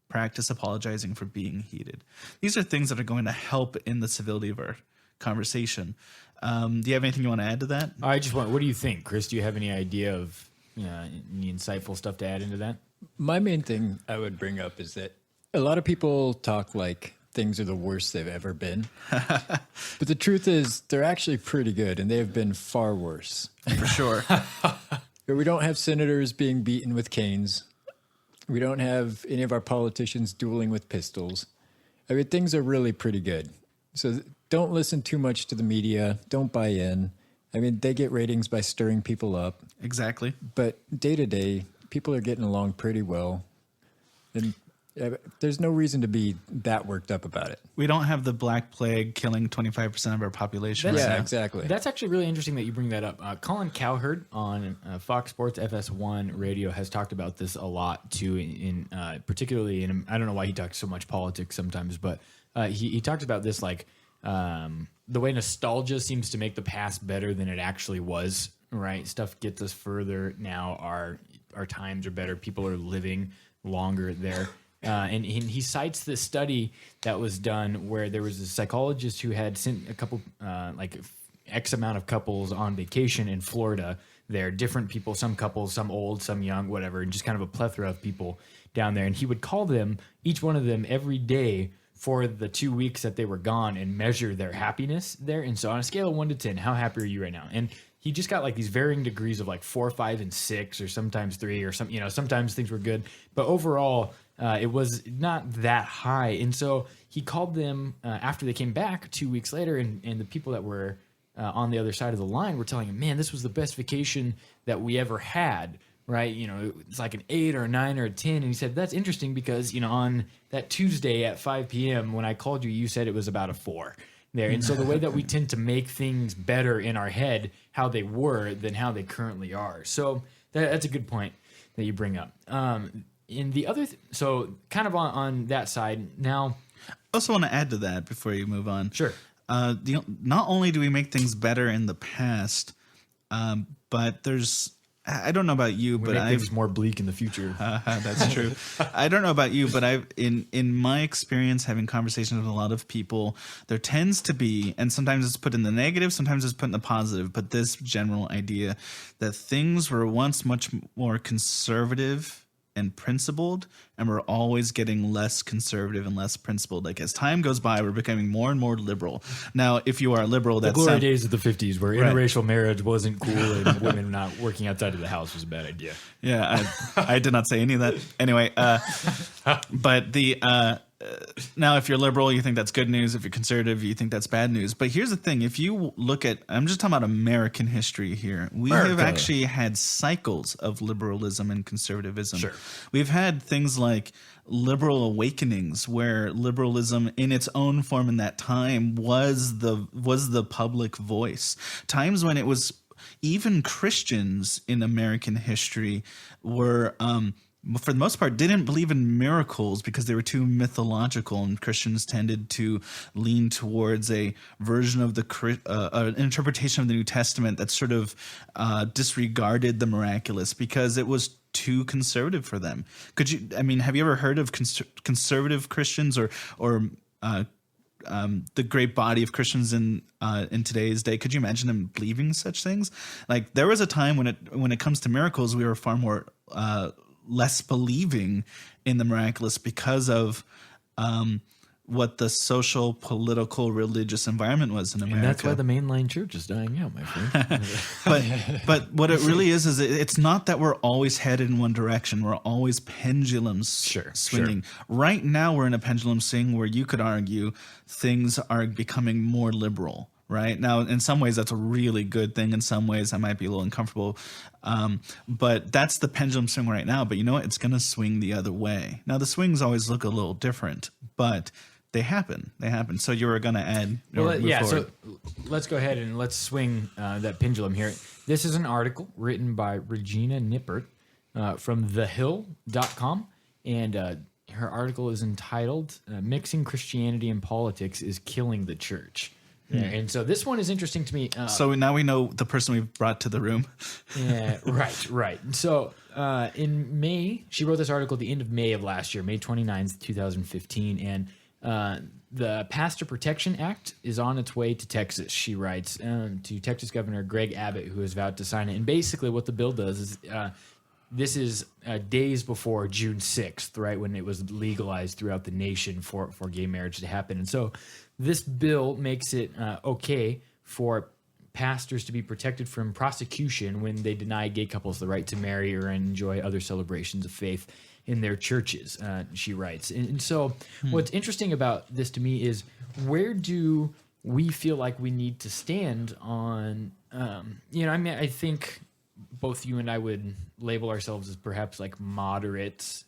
practice apologizing for being heated. These are things that are going to help in the civility of our conversation. Do you have anything you want to add to that? What do you think, Chris? Do you have any idea of any insightful stuff to add into that? My main thing I would bring up is that a lot of people talk like things are the worst they've ever been. But the truth is they're actually pretty good, and they have been far worse. For sure. We don't have senators being beaten with canes. We don't have any of our politicians dueling with pistols. I mean, things are really pretty good. So don't listen too much to the media. Don't buy in. I mean, they get ratings by stirring people up. Exactly. But day to day, people are getting along pretty well. And there's no reason to be that worked up about it. We don't have the Black Plague killing 25% of our population. Yeah, right now. exactly. That's actually really interesting that you bring that up. Colin Cowherd on Fox Sports FS1 radio has talked about this a lot too. In particularly in, I don't know why he talks so much politics sometimes, but he talks about this the way nostalgia seems to make the past better than it actually was. Right, stuff gets us further now. Our times are better. People are living longer there. And he cites this study that was done where there was a psychologist who had sent a couple, X amount of couples on vacation in Florida. They're different people, some couples, some old, some young, whatever, and just kind of a plethora of people down there. And he would call them, each one of them, every day for the 2 weeks that they were gone and measure their happiness there. And so on a scale of 1 to 10, how happy are you right now? And he just got these varying degrees of 4, 5, and 6, or sometimes 3, or sometimes things were good, but overall it was not that high. And so he called them after they came back 2 weeks later, and the people that were on the other side of the line were telling him, man, this was the best vacation that we ever had. Right, it's like an 8 or a 9 or a 10, and he said that's interesting because on that Tuesday at 5 p.m. when I called you, you said it was about a 4 there, and so the way that we tend to make things better in our head, how they were than how they currently are. So that's a good point that you bring up. In the other, so kind of on that side now. I also want to add to that before you move on. Sure. Not only do we make things better in the past, but there's I don't know about you, We but make I've things more bleak in the future. that's true. I don't know about you, but I've in my experience having conversations with a lot of people, there tends to be, and sometimes it's put in the negative, sometimes it's put in the positive, but this general idea that things were once much more conservative and principled, and we're always getting less conservative and less principled. Like as time goes by, we're becoming more and more liberal. Now, if you are a liberal, The that's glory days of the 50s where Right. interracial marriage wasn't cool and women not working outside of the house was a bad idea. Yeah, I did not say any of that. Anyway, but now if you're liberal, you think that's good news. If you're conservative, you think that's bad news. But here's the thing: if you look at, I'm just talking about American history here. We have America. actually had cycles of liberalism and conservatism. Sure. We've had things like liberal awakenings, where liberalism, in its own form in that time, was the public voice. Times when it was even Christians in American history were, for the most part, didn't believe in miracles because they were too mythological, and Christians tended to lean towards a version of an interpretation of the New Testament that sort of disregarded the miraculous because it was too conservative for them. Have you ever heard of conservative Christians or the great body of Christians in today's day? Could you imagine them believing such things? Like there was a time when it comes to miracles, we were far more less believing in the miraculous because of what the social, political, religious environment was in America. And that's why the mainline church is dying out, my friend. But what it really is it's not that we're always headed in one direction. We're always pendulums swinging. Right now we're in a pendulum swing where you could argue things are becoming more liberal. Right now, in some ways, that's a really good thing. In some ways, I might be a little uncomfortable. But that's the pendulum swing right now. But you know what? It's going to swing the other way. Now, the swings always look a little different, but they happen. They happen. So you were going to add Well, yeah, forward. so let's go ahead and let's swing that pendulum here. This is an article written by Regina Nippert from thehill.com. And her article is entitled, Mixing Christianity and Politics is Killing the Church. Yeah, and so this one is interesting to me. So now we know the person we've brought to the room. Yeah, right. So in May, she wrote this article at the end of May of last year, May 29th, 2015. And the Pastor Protection Act is on its way to Texas, she writes, to Texas Governor Greg Abbott, who has vowed to sign it. And basically what the bill does is this is days before June 6th, right, when it was legalized throughout the nation for gay marriage to happen. And so this bill makes it okay for pastors to be protected from prosecution when they deny gay couples the right to marry or enjoy other celebrations of faith in their churches, she writes. And so what's interesting about this to me is, where do we feel like we need to stand on, I think both you and I would label ourselves as perhaps like moderate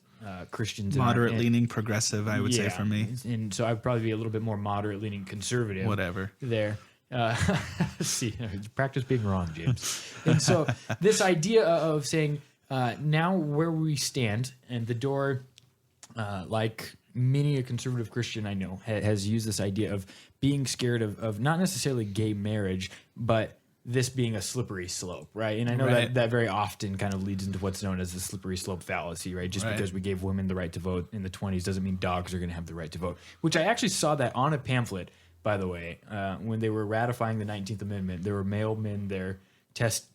Christians. Moderate-leaning progressive, I would say, for me. And so I'd probably be a little bit more moderate-leaning conservative. Whatever. There. See, practice being wrong, James. And so this idea of saying now where we stand, and the door, like many a conservative Christian I know, has used this idea of being scared of not necessarily gay marriage, but this being a slippery slope, right? And I know that very often kind of leads into what's known as the slippery slope fallacy, right? Just because we gave women the right to vote in the 20s doesn't mean dogs are going to have the right to vote, which I actually saw that on a pamphlet, by the way, when they were ratifying the 19th Amendment. There were mailmen there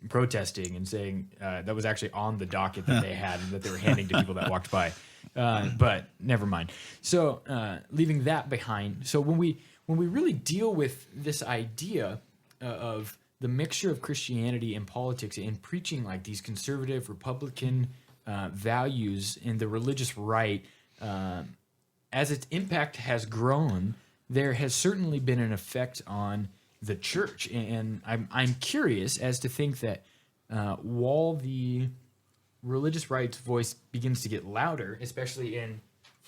protesting and saying that was actually on the docket that they had and that they were handing to people that walked by. But never mind. So leaving that behind. So when we really deal with this idea of the mixture of Christianity and politics and preaching like these conservative Republican values and the religious right, as its impact has grown, there has certainly been an effect on the church. And I'm curious as to think that while the religious right's voice begins to get louder, especially in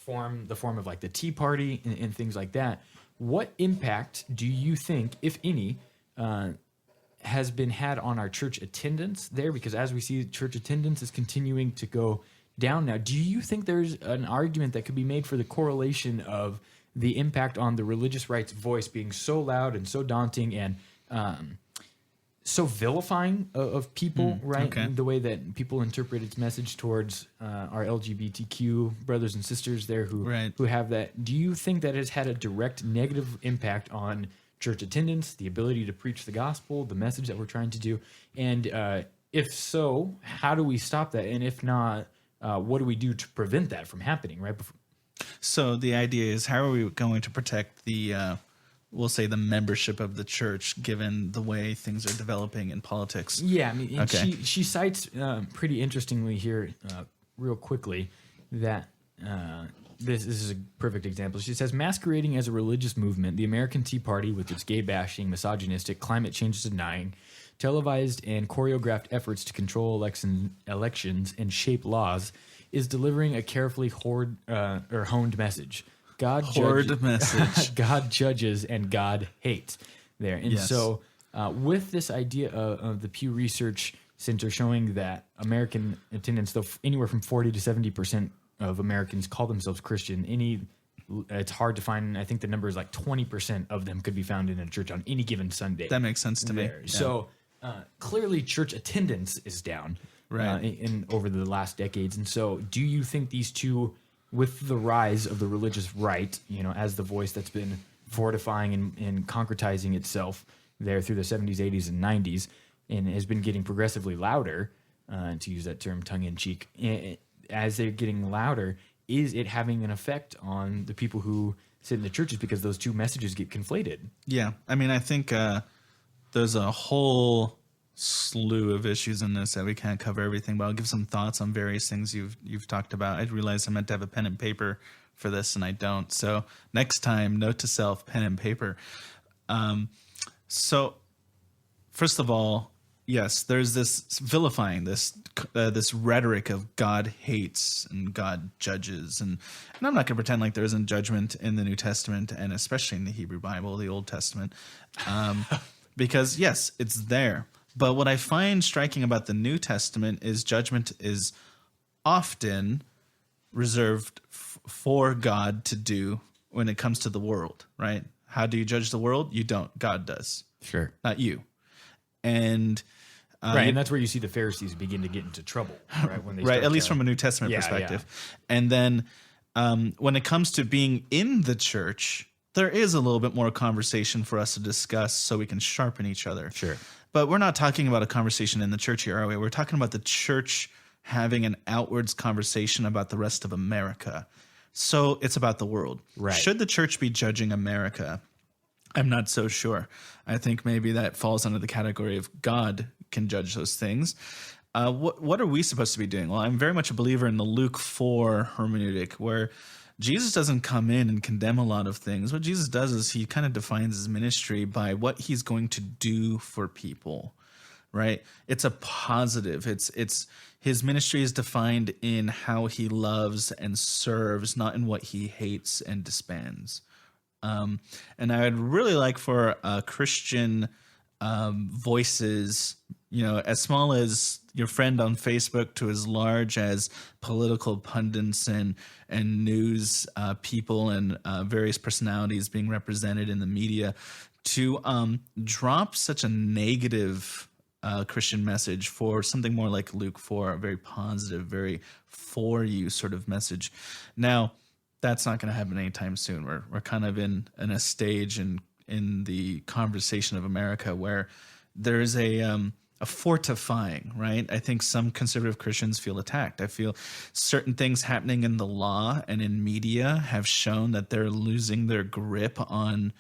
the form of like the Tea Party and things like that, what impact do you think, if any, has been had on our church attendance there? Because as we see, church attendance is continuing to go down now. Do you think there's an argument that could be made for the correlation of the impact on the religious right's voice being so loud and so daunting and so vilifying of people, right? okay. The way that people interpret its message towards our LGBTQ brothers and sisters there who Right. who have that. Do you think that has had a direct negative impact on church attendance, the ability to preach the gospel, the message that we're trying to do? And if so, how do we stop that? And if not, what do we do to prevent that from happening? Right before. So the idea is, how are we going to protect the, we'll say, the membership of the church, given the way things are developing in politics? Yeah, I mean, and Okay. she cites pretty interestingly here, real quickly, that this is a perfect example. She says, masquerading as a religious movement, the American Tea Party, with its gay bashing, misogynistic, climate change denying, televised and choreographed efforts to control elections and shape laws, is delivering a carefully honed message. Hoard message. God judges and God hates there. And Yes. so with this idea of the Pew Research Center showing that American attendance, though anywhere from 40 to 70% of Americans call themselves Christian, it's hard to find. I think the number is like 20% of them could be found in a church on any given Sunday. That makes sense to me. There. Yeah. So clearly church attendance is down Right. in over the last decades. And so do you think these two, with the rise of the religious right, as the voice that's been fortifying and concretizing itself there through the 70s, 80s, and 90s, and has been getting progressively louder, to use that term tongue-in-cheek, as they're getting louder, is it having an effect on the people who sit in the churches because those two messages get conflated? Yeah, I mean, I think there's a whole slew of issues in this that we can't cover everything, but I'll give some thoughts on various things you've talked about. I realized I meant to have a pen and paper for this, and I don't. So next time, note to self: pen and paper. So first of all, yes, there's this vilifying, this rhetoric of God hates and God judges, and I'm not going to pretend like there isn't judgment in the New Testament, and especially in the Hebrew Bible, the Old Testament, because yes, it's there. But what I find striking about the New Testament is judgment is often reserved for God to do when it comes to the world, right? How do you judge the world? You don't. God does. Sure. Not you. And Right, and that's where you see the Pharisees begin to get into trouble, right? When they right, start at least to- from a New Testament Yeah, perspective. And then when it comes to being in the church, there is a little bit more conversation for us to discuss so we can sharpen each other. Sure. But we're not talking about a conversation in the church here, are we? We're talking about the church having an outwards conversation about the rest of America. So it's about the world. Right. Should the church be judging America? I'm not so sure. I think maybe that falls under the category of God can judge those things. What are we supposed to be doing? Well, I'm very much a believer in the Luke 4 hermeneutic, where Jesus doesn't come in and condemn a lot of things. What Jesus does is he kind of defines his ministry by what he's going to do for people, right? It's a positive. It's his ministry is defined in how he loves and serves, not in what he hates and disbands. And I would really like for Christian voices, as small as your friend on Facebook to as large as political pundits and news people and various personalities being represented in the media, to drop such a negative Christian message for something more like Luke 4, a very positive, very for you sort of message. Now, that's not going to happen anytime soon. We're kind of in a stage in the conversation of America where there is a fortifying, right? I think some conservative Christians feel attacked. I feel certain things happening in the law and in media have shown that they're losing their grip on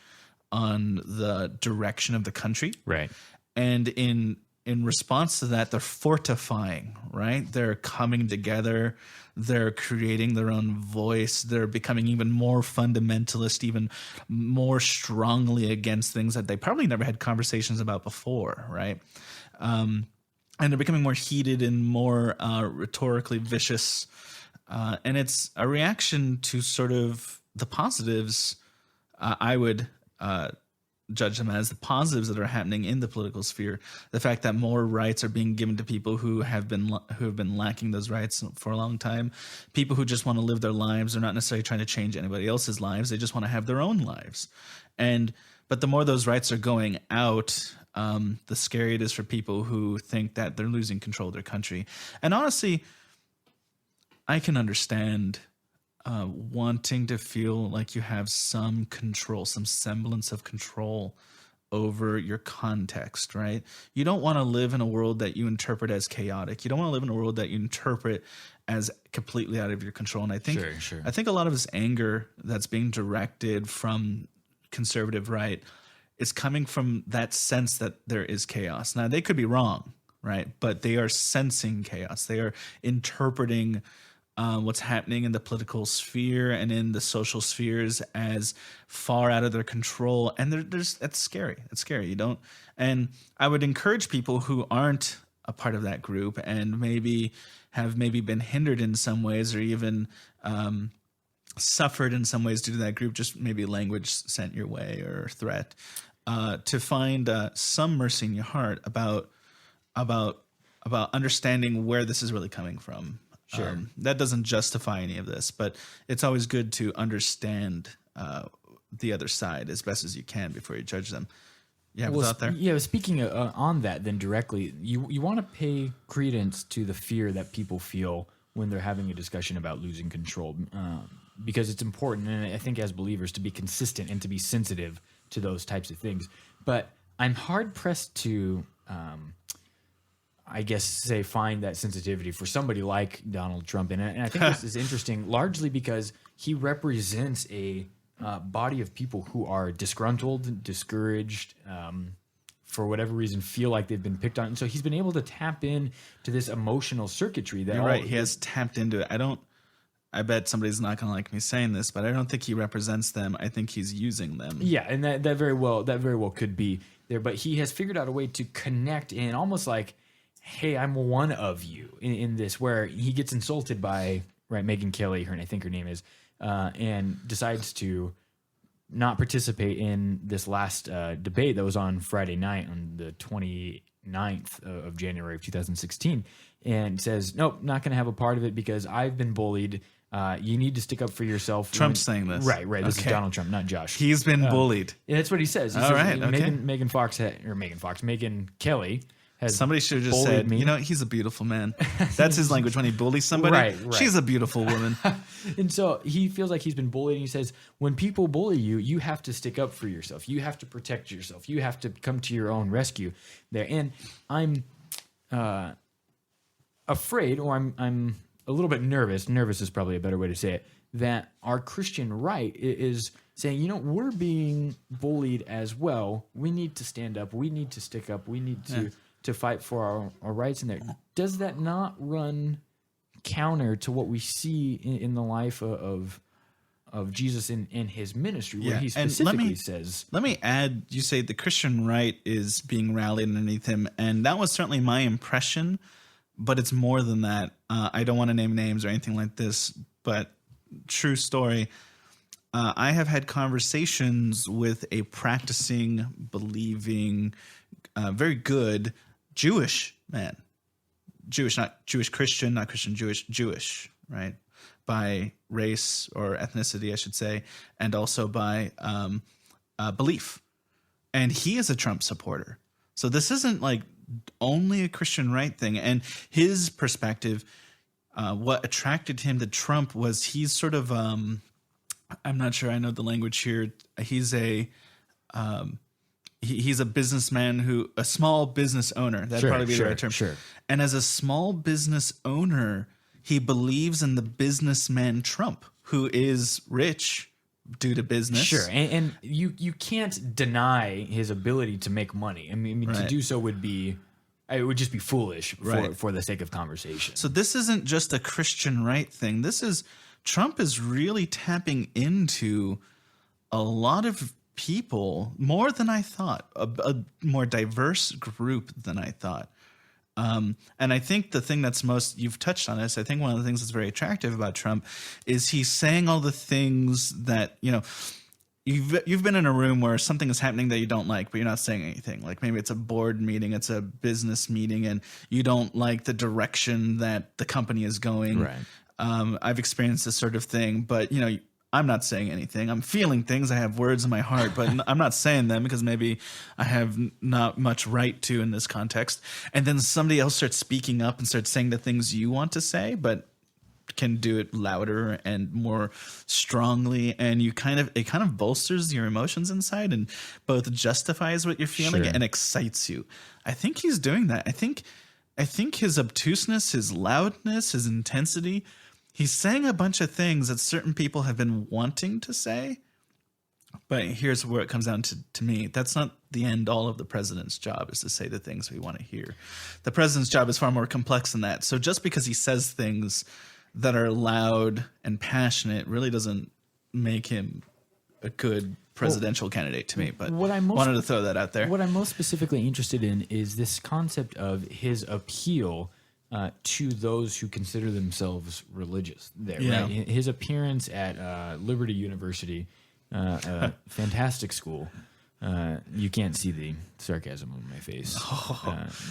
the direction of the country. Right. And in response to that, they're fortifying, right? They're coming together. They're creating their own voice. They're becoming even more fundamentalist, even more strongly against things that they probably never had conversations about before, right? And they're becoming more heated and more rhetorically vicious. And it's a reaction to sort of the positives. I would judge them as the positives that are happening in the political sphere. The fact that more rights are being given to people who have been lacking those rights for a long time. People who just want to live their lives. They're not necessarily trying to change anybody else's lives. They just want to have their own lives. But the more those rights are going out, the scarier it is for people who think that they're losing control of their country. And honestly, I can understand wanting to feel like you have some control, some semblance of control over your context, right? You don't want to live in a world that you interpret as chaotic. You don't want to live in a world that you interpret as completely out of your control. And I think, Sure. I think a lot of this anger that's being directed from conservative right is coming from that sense that there is chaos. Now, they could be wrong, right? But they are sensing chaos. They are interpreting what's happening in the political sphere and in the social spheres as far out of their control. And that's scary. It's scary. You don't. And I would encourage people who aren't a part of that group and maybe have been hindered in some ways or even suffered in some ways due to that group, just maybe language sent your way or threat, to find some mercy in your heart about understanding where this is really coming from. Sure. That doesn't justify any of this, but it's always good to understand the other side as best as you can before you judge them. Yeah, was out there. Yeah, speaking on that, then directly, you want to pay credence to the fear that people feel when they're having a discussion about losing control, because it's important, and I think as believers, to be consistent and to be sensitive to those types of things. But I'm hard pressed to, I guess, find that sensitivity for somebody like Donald Trump, and I think this is interesting, largely because he represents a body of people who are disgruntled, discouraged, for whatever reason, feel like they've been picked on. And so he's been able to tap in to this emotional circuitry. That You're right. He has tapped into it. I bet somebody's not going to like me saying this, but I don't think he represents them. I think he's using them. Yeah, and that very well could be there. But he has figured out a way to connect in almost like, hey, I'm one of you in this, where he gets insulted by Megyn Kelly, I think her name is, and decides to not participate in this last debate that was on Friday night on the 29th of January of 2016, and says, nope, not going to have a part of it because I've been bullied. You need to stick up for yourself. Trump's saying this. Right. This is Donald Trump, not Josh. He's been bullied. Yeah, that's what he says. He All says, right, okay. Megyn Kelly has Somebody should have just bullied said, me. he's a beautiful man. That's his language when he bullies somebody. Right. She's a beautiful woman. And so he feels like he's been bullied, and he says, when people bully you, you have to stick up for yourself. You have to protect yourself. You have to come to your own rescue there. And I'm afraid, or I'm a little bit nervous is probably a better way to say it, that our Christian right is saying, we're being bullied as well. We need to stand up. We need to stick up. We need to fight for our rights in there. Does that not run counter to what we see in the life of Jesus in his ministry, where he specifically says... Let me add, you say the Christian right is being rallied underneath him, and that was certainly my impression, but it's more than that. I don't want to name names or anything like this, but true story. I have had conversations with a practicing, believing, very good Jewish man. Jewish, not Jewish Christian, not Christian Jewish, Jewish, right? By race or ethnicity, I should say, and also by belief. And he is a Trump supporter. So this isn't like only a Christian right thing. And his perspective, what attracted him to Trump was he's sort of, I'm not sure I know the language here. He's a businessman a small business owner. That'd probably be the right term. Sure. And as a small business owner, he believes in the businessman Trump, who is rich due to business. Sure, and you can't deny his ability to make money. I mean to do so would just be foolish for the sake of conversation. So this isn't just a Christian right thing. Trump is really tapping into a lot of people, more than I thought, a more diverse group than I thought. And I think the thing that's you've touched on this, I think one of the things that's very attractive about Trump is he's saying all the things that, you've been in a room where something is happening that you don't like, but you're not saying anything. Like maybe it's a board meeting, it's a business meeting, and you don't like the direction that the company is going. Right. I've experienced this sort of thing, but I'm not saying anything. I'm feeling things. I have words in my heart, but I'm not saying them because maybe I have not much right to in this context. And then somebody else starts speaking up and starts saying the things you want to say, but can do it louder and more strongly, and it kind of bolsters your emotions inside and both justifies what you're feeling Sure. and excites you. I think he's doing that. I think his obtuseness, his loudness, his intensity, he's saying a bunch of things that certain people have been wanting to say. But here's where it comes down to me. That's not the end all of the president's job, is to say the things we want to hear. The president's job is far more complex than that. So just because he says things that are loud and passionate really doesn't make him a good presidential candidate to me. But wanted to throw that out there. What I'm most specifically interested in is this concept of his appeal to those who consider themselves religious. There, Yeah. right? His appearance at Liberty University, a fantastic school. You can't see the sarcasm on my face,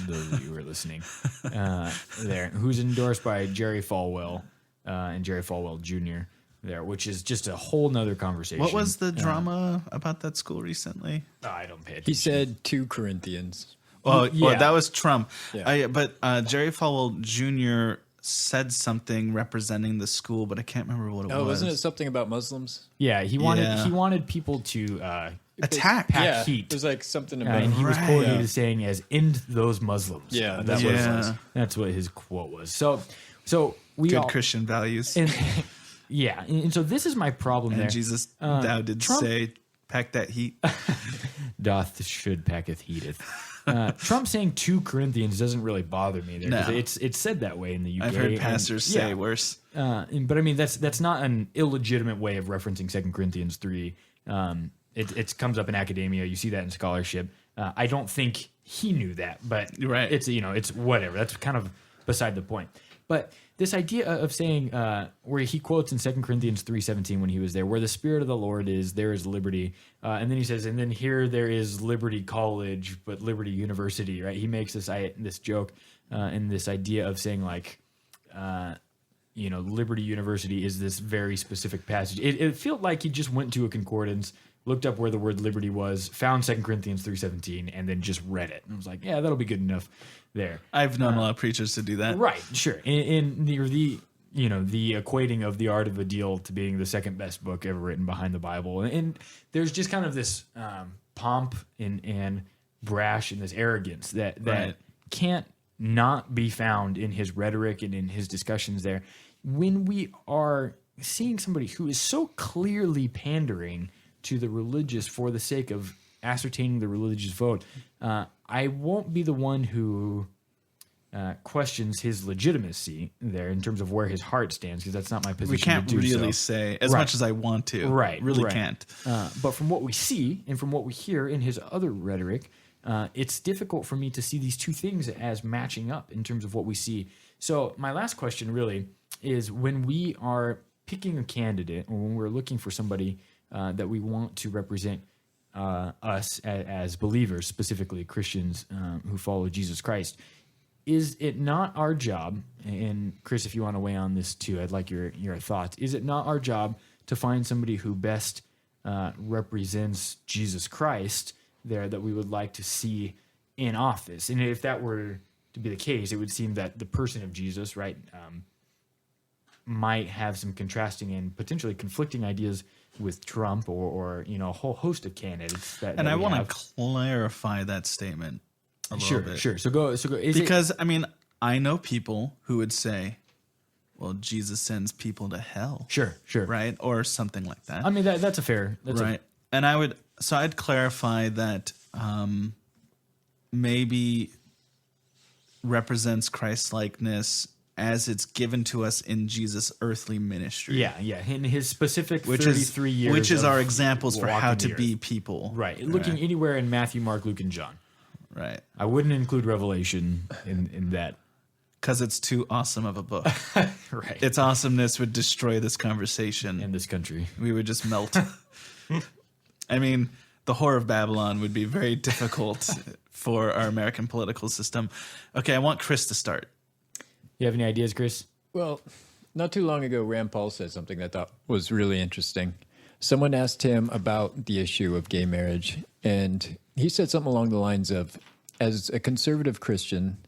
those of you who are listening. There, who's endorsed by Jerry Falwell and Jerry Falwell Jr. there, which is just a whole nother conversation. What was the drama about that school recently? I don't pay attention. He said 2 Corinthians. Well, Yeah. that was Trump. Yeah. But Jerry Falwell Jr. said something representing the school, but I can't remember what it was. Oh, wasn't it something about Muslims? Yeah, he wanted people to Attack. pack heat. It was like something about. And he was Right. quoted Yeah. as saying as "end those Muslims." Yeah, that that's was what it was. that's what his quote was. So we Good all, Christian values. and yeah, and so this is my problem And there. Jesus, thou did Trump- say, pack that heat. Doth should packeth heateth. Trump saying 2 Corinthians doesn't really bother me there. 'Cause No. it's said that way in the UK. I've heard and- pastors say worse. but I mean that's not an illegitimate way of referencing 2 Corinthians 3. It comes up in academia. You see that in scholarship. I don't think he knew that, but Right. it's whatever. That's kind of beside the point. But this idea of saying where he quotes in 2 Corinthians 3:17 when he was there, where the Spirit of the Lord is, there is liberty. And then he says, and then here there is Liberty College, but Liberty University, right? He makes this joke and this idea of saying like, Liberty University is this very specific passage. It felt like he just went to a concordance, looked up where the word liberty was, found 2 Corinthians 3:17, and then just read it. And I was like, yeah, that'll be good enough there. I've known a lot of preachers to do that. Right, sure. In the equating of The Art of a Deal to being the second best book ever written behind the Bible. And there's just kind of this pomp and brash and this arrogance that Right. can't not be found in his rhetoric and in his discussions there. When we are seeing somebody who is so clearly pandering to the religious for the sake of ascertaining the religious vote, I won't be the one who questions his legitimacy there in terms of where his heart stands, because that's not my position. We can't to do really so. say as Right. much as I want to. Right, Really right. can't. But from what we see and from what we hear in his other rhetoric, it's difficult for me to see these two things as matching up in terms of what we see. So my last question really is, when we are picking a candidate or when we're looking for somebody that we want to represent us as believers, specifically Christians who follow Jesus Christ, is it not our job, and Chris, if you want to weigh on this too, I'd like your thoughts, is it not our job to find somebody who best represents Jesus Christ there that we would like to see in office? And if that were to be the case, it would seem that the person of Jesus, right, might have some contrasting and potentially conflicting ideas with Trump or a whole host of candidates that And I want have. to clarify that statement a little Sure, bit. sure. So go. Is Because, I mean, I know people who would say, well, Jesus sends people to hell. Sure. Right? Or something like that. I mean, that's a fair. That's Right. And I'd clarify that maybe represents Christ-likeness as it's given to us in Jesus' earthly ministry. Yeah. In his specific Which 33 is, years. which is of our examples for walking how the to earth. be people. Right. Looking anywhere in Matthew, Mark, Luke, and John. Right. I wouldn't include Revelation in that. Because it's too awesome of a book. Right. Its awesomeness would destroy this conversation. in this country. We would just melt. I mean, the Whore of Babylon would be very difficult for our American political system. Okay, I want Chris to start. You have any ideas, Chris? Well, Not too long ago, Rand Paul said something that I thought was really interesting. Someone asked him about the issue of gay marriage, and he said something along the lines of, as a conservative Christian,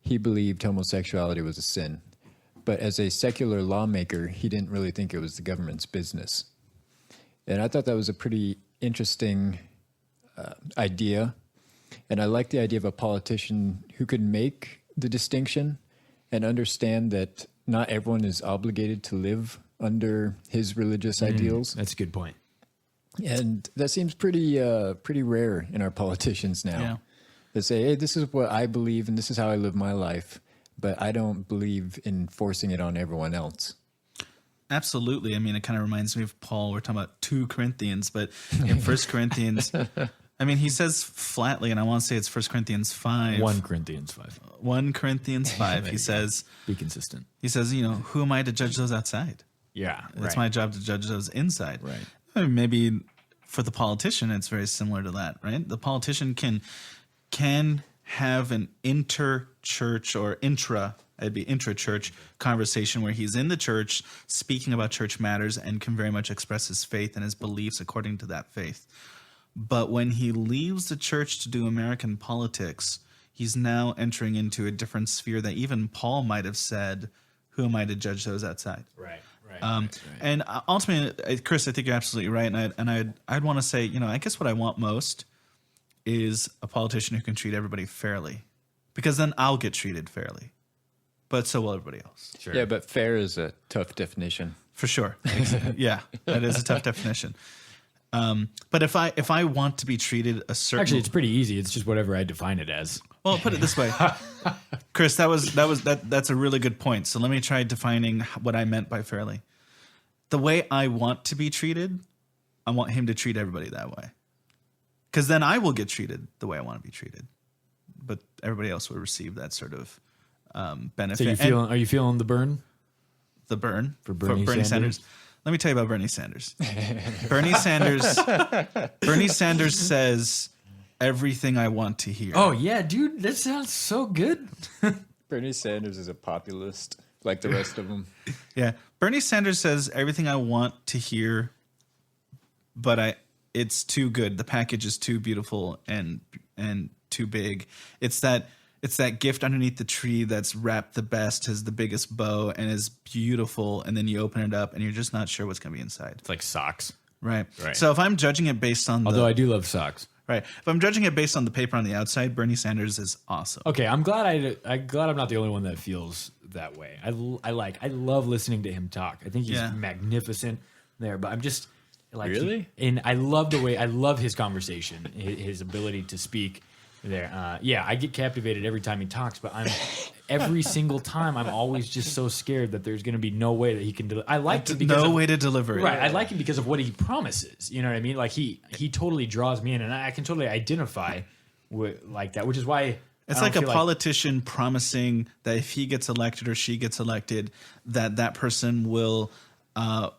he believed homosexuality was a sin. But as a secular lawmaker, he didn't really think it was the government's business. And I thought that was a pretty interesting idea. And I like the idea of a politician who could make the distinction and understand that not everyone is obligated to live under his religious ideals. That's a good point. And that seems pretty rare in our politicians now. Yeah. They say, hey, this is what I believe and this is how I live my life, but I don't believe in forcing it on everyone else. Absolutely. I mean, it kind of reminds me of Paul. We're talking about 2 Corinthians, but in 1 Corinthians, I mean, he says flatly, and I want to say it's 1 Corinthians 5. 1 Corinthians 5. 1 Corinthians 5. He says, Be consistent. he says, who am I to judge those outside? Yeah. It's my job to judge those inside. Right. I mean, maybe for the politician, it's very similar to that, right? The politician can have an inter-church or intra-church conversation where he's in the church speaking about church matters and can very much express his faith and his beliefs according to that faith. But when he leaves the church to do American politics, he's now entering into a different sphere that even Paul might have said, who am I to judge those outside? Right. And ultimately, Chris, I think you're absolutely right. And I'd want to say, I guess what I want most is a politician who can treat everybody fairly, because then I'll get treated fairly, but so will everybody else. Sure. Yeah, but fair is a tough definition. For sure. Yeah, that is a tough definition. But if I want to be treated a certain, Actually, it's pretty easy. It's just whatever I define it as. well, put it this way, Chris, that's a really good point. So let me try defining what I meant by fairly. The way I want to be treated, I want him to treat everybody that way, because then I will get treated the way I want to be treated, but everybody else will receive that sort of benefit. So are you feeling the burn? The burn For Bernie Sanders? Let me tell you about Bernie Sanders. Bernie Sanders says everything I want to hear. Oh, yeah, dude. That sounds so good. Bernie Sanders is a populist, like the rest of them. Yeah. Bernie Sanders says everything I want to hear, but it's too good. The package is too beautiful and too big. It's that gift underneath the tree that's wrapped the best, has the biggest bow, and is beautiful. And then you open it up, and you're just not sure what's going to be inside. It's like socks. Right. Right. So if I'm judging it based on Although I do love socks. right, if I'm judging it based on the paper on the outside, Bernie Sanders is awesome. Okay, I'm glad I'm not the only one that feels that way. I love listening to him talk. I think he's magnificent there, but I'm just like Really? And I love his conversation, his ability to speak there. I get captivated every time he talks, but every single time I'm always just so scared that there's going to be no way that he can I like him because way to deliver it. Right, I like him because of what he promises. You know what I mean? Like he totally draws me in, and I can totally identify with like that, which is why It's like a politician promising that if he gets elected or she gets elected, that person will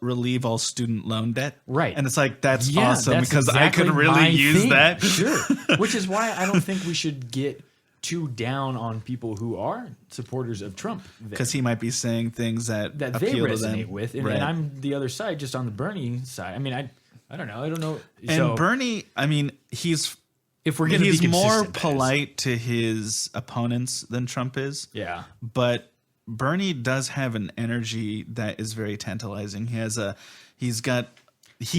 relieve all student loan debt. Right. And it's like, that's Yeah, awesome that's because exactly I could really my use thing. that. Sure. Which is why I don't think we should get too down on people who are supporters of Trump. Because he might be saying things that they appeal to resonate them. with. And, Right. and I'm the other side, just on the Bernie side. I mean, I don't know. I don't know. And So Bernie, I mean, he's if we're going to be more consistent, that is. polite to his opponents than Trump is. Yeah. But Bernie does have an energy that is very tantalizing. He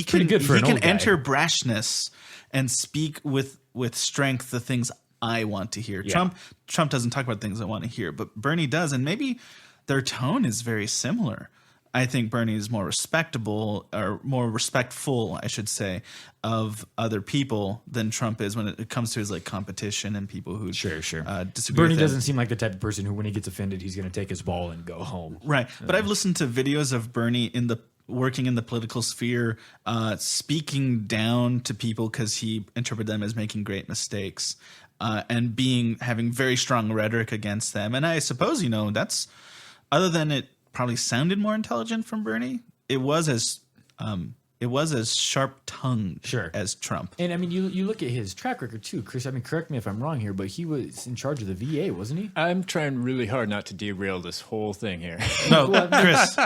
pretty good for an can old guy. enter brashness and speak with strength the things I want to hear. Yeah. Trump doesn't talk about things I want to hear, but Bernie does, and maybe their tone is very similar. I think Bernie is more respectable or more respectful, I should say, of other people than Trump is when it comes to his like competition and people who Sure. disagree. Bernie with him. doesn't seem like the type of person who, when he gets offended, he's going to take his ball and go home. Right. But I've listened to videos of Bernie working in the political sphere, speaking down to people because he interpreted them as making great mistakes, and having very strong rhetoric against them. And I suppose, that's other than it probably sounded more intelligent from Bernie, it was as it was as sharp-tongued Sure. as Trump. And I mean, you look at his track record too, Chris. I mean, correct me if I'm wrong here, but he was in charge of the VA, wasn't he? I'm trying really hard not to derail this whole thing here. No,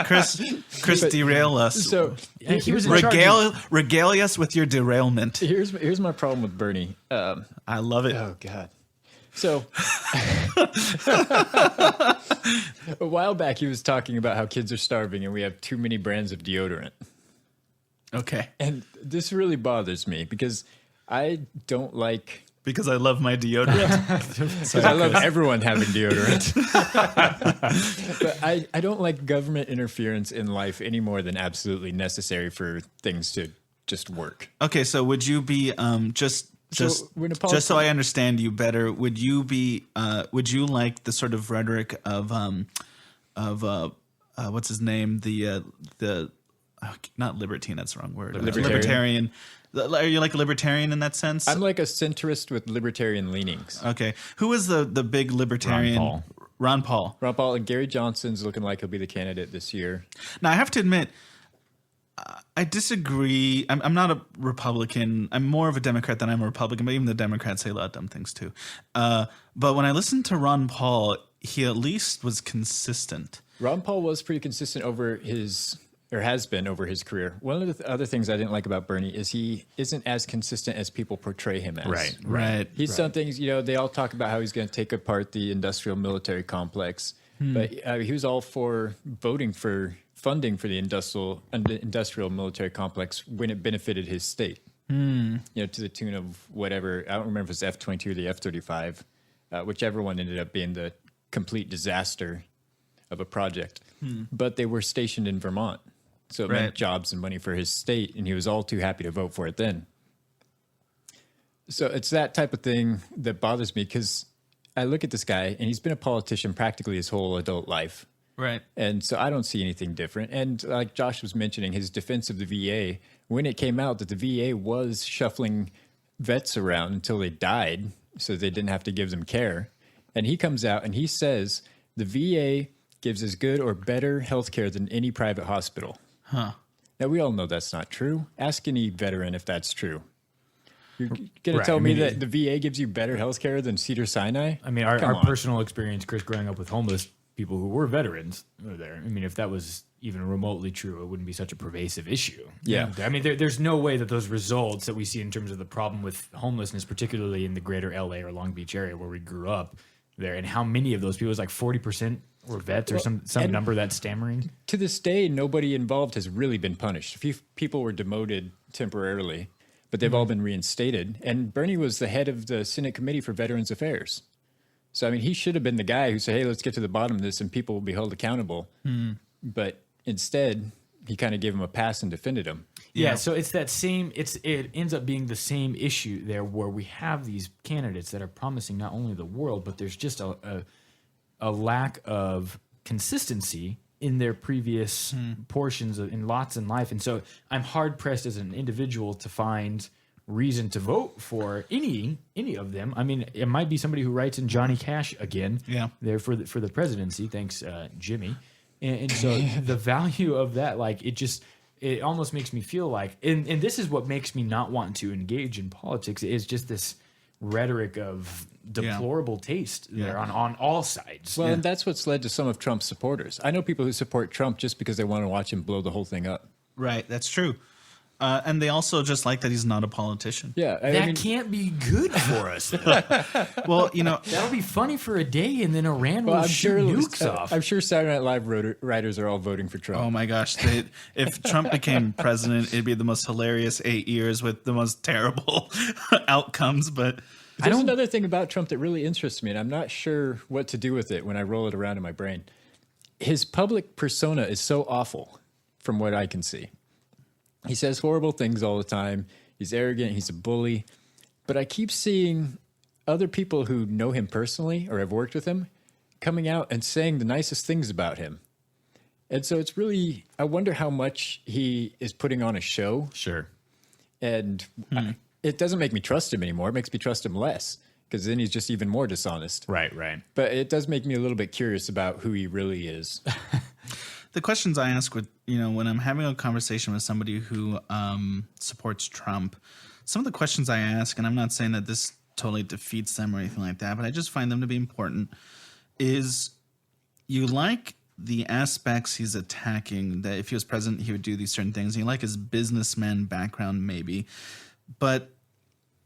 Chris, derail us. So He was in charge. Regale us with your derailment. here's my problem with Bernie. I love it. Oh God. So a while back, he was talking about how kids are starving and we have too many brands of deodorant. Okay. And this really bothers me because I don't like. Because I love my deodorant. Because I love everyone having deodorant. But I don't like government interference in life any more than absolutely necessary for things to just work. Okay, so would you be just so I understand you better? Would you like the sort of rhetoric of what's his name, not libertine, that's the wrong word. Libertarian. Are you like a libertarian in that sense? I'm like a centrist with libertarian leanings. Okay. Who is the big libertarian? Ron Paul. Ron Paul and Gary Johnson's looking like he'll be the candidate this year. Now, I have to admit, I disagree. I'm not a Republican. I'm more of a Democrat than I'm a Republican, but even the Democrats say a lot of dumb things too. But when I listened to Ron Paul, he at least was consistent. Ron Paul was pretty consistent has been over his career. One of the other things I didn't like about Bernie is he isn't as consistent as people portray him as. Right. He's done things, they all talk about how he's going to take apart the industrial military complex, but he was all for voting for funding for the industrial military complex when it benefited his state. To the tune of whatever, I don't remember if it was F-22 or the F-35, whichever one ended up being the complete disaster of a project. But they were stationed in Vermont. So it meant jobs and money for his state, and he was all too happy to vote for it then. So it's that type of thing that bothers me because I look at this guy, and he's been a politician practically his whole adult life. Right. And so I don't see anything different. And like Josh was mentioning, his defense of the VA, when it came out that the VA was shuffling vets around until they died so they didn't have to give them care, and he comes out and he says the VA gives as good or better health care than any private hospital. Huh. Now, we all know that's not true. Ask any veteran if that's true. You're going to tell me that the VA gives you better health care than Cedars-Sinai? I mean, our personal experience, Chris, growing up with homeless people who were veterans were there. I mean, if that was even remotely true, it wouldn't be such a pervasive issue. Yeah. I mean, there's no way that those results that we see in terms of the problem with homelessness, particularly in the greater LA or Long Beach area where we grew up there, and how many of those people, it was like 40% were vets or some number that's stammering. To this day, nobody involved has really been punished. A few people were demoted temporarily, but they've all been reinstated. And Bernie was the head of the Senate Committee for Veterans Affairs. So, I mean, he should have been the guy who said, hey, let's get to the bottom of this and people will be held accountable. But instead, he kind of gave him a pass and defended him. Yeah, so it's that same. It ends up being the same issue there, where we have these candidates that are promising not only the world, but there's just a lack of consistency in their previous portions in lots in life, and so I'm hard pressed as an individual to find reason to vote for any of them. I mean, it might be somebody who writes in Johnny Cash again. Yeah, there for the presidency. Thanks, Jimmy. And so the value of that, like, it almost makes me feel like, and this is what makes me not want to engage in politics, is just this rhetoric of deplorable taste there on all sides. Well, and that's what's led to some of Trump's supporters. I know people who support Trump just because they want to watch him blow the whole thing up. Right, that's true. And they also just like that he's not a politician. Yeah, I mean, can't be good for us. Well, that'll be funny for a day, and then Iran will shoot nukes off. I'm sure Saturday Night Live writers are all voting for Trump. Oh my gosh! If Trump became president, it'd be the most hilarious 8 years with the most terrible outcomes. But there's another thing about Trump that really interests me, and I'm not sure what to do with it when I roll it around in my brain. His public persona is so awful, from what I can see. He says horrible things all the time. He's arrogant. He's a bully. But I keep seeing other people who know him personally or have worked with him coming out and saying the nicest things about him. And so it's really, I wonder how much he is putting on a show. Sure. And it doesn't make me trust him anymore. It makes me trust him less because then he's just even more dishonest. Right. But it does make me a little bit curious about who he really is. the questions I ask with, when I'm having a conversation with somebody who supports Trump, some of the questions I ask, and I'm not saying that this totally defeats them or anything like that, but I just find them to be important, is you like the aspects he's attacking, that if he was president, he would do these certain things. You like his businessman background, maybe. But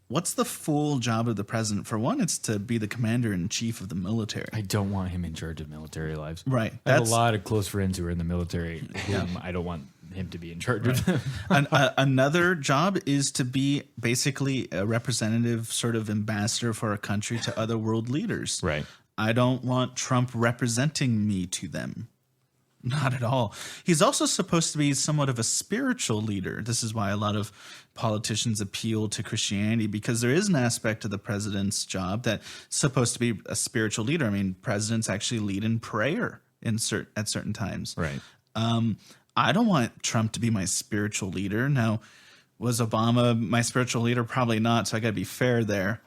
what's the full job of the president? For one, it's to be the commander-in-chief of the military. I don't want him in charge of military lives. Right. I have a lot of close friends who are in the military whom I don't want him to be in charge of them. Another job is to be basically a representative, sort of ambassador for a country to other world leaders. Right. I don't want Trump representing me to them. Not at all. He's also supposed to be somewhat of a spiritual leader. This is why a lot of politicians appeal to Christianity, because there is an aspect of the president's job that's supposed to be a spiritual leader. I mean, presidents actually lead in prayer at certain times. Right. I don't want Trump to be my spiritual leader. Now, was Obama my spiritual leader? Probably not. So I got to be fair there.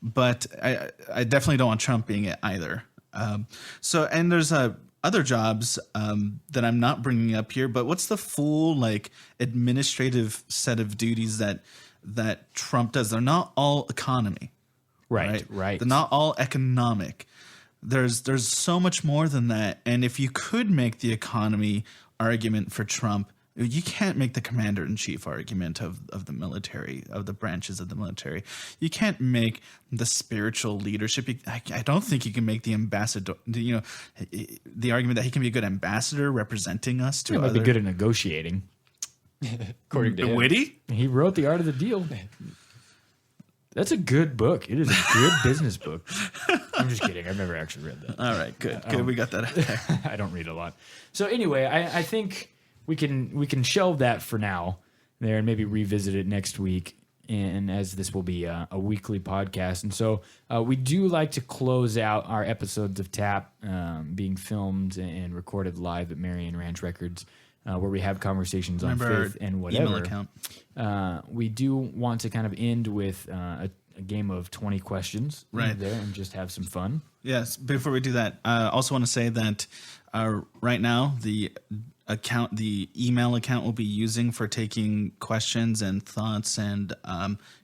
But I definitely don't want Trump being it either. And there's other jobs that I'm not bringing up here. But what's the full administrative set of duties that Trump does? They're not all economy, Right. They're not all economic. There's so much more than that. And if you could make the economy argument for Trump, you can't make the commander-in-chief argument of the military, of the branches of the military. You can't make the spiritual leadership. I don't think you can make the ambassador, the argument that he can be a good ambassador representing us to He might other. be good at negotiating. According to him. Witty? He wrote The Art of the Deal. That's a good book. It is a good business book. I'm just kidding. I've never actually read that. All right, good. We got that out there. I don't read a lot. So anyway, I think we can shelve that for now there and maybe revisit it next week. And as this will be a weekly podcast. And so we do like to close out our episodes of TAP being filmed and recorded live at Marion Ranch Records, where we have conversations on faith and whatever. Email account. We do want to kind of end with a game of 20 questions Right. there and just have some fun. Yes. Before we do that, I also want to say that right now the email account we'll be using for taking questions and thoughts and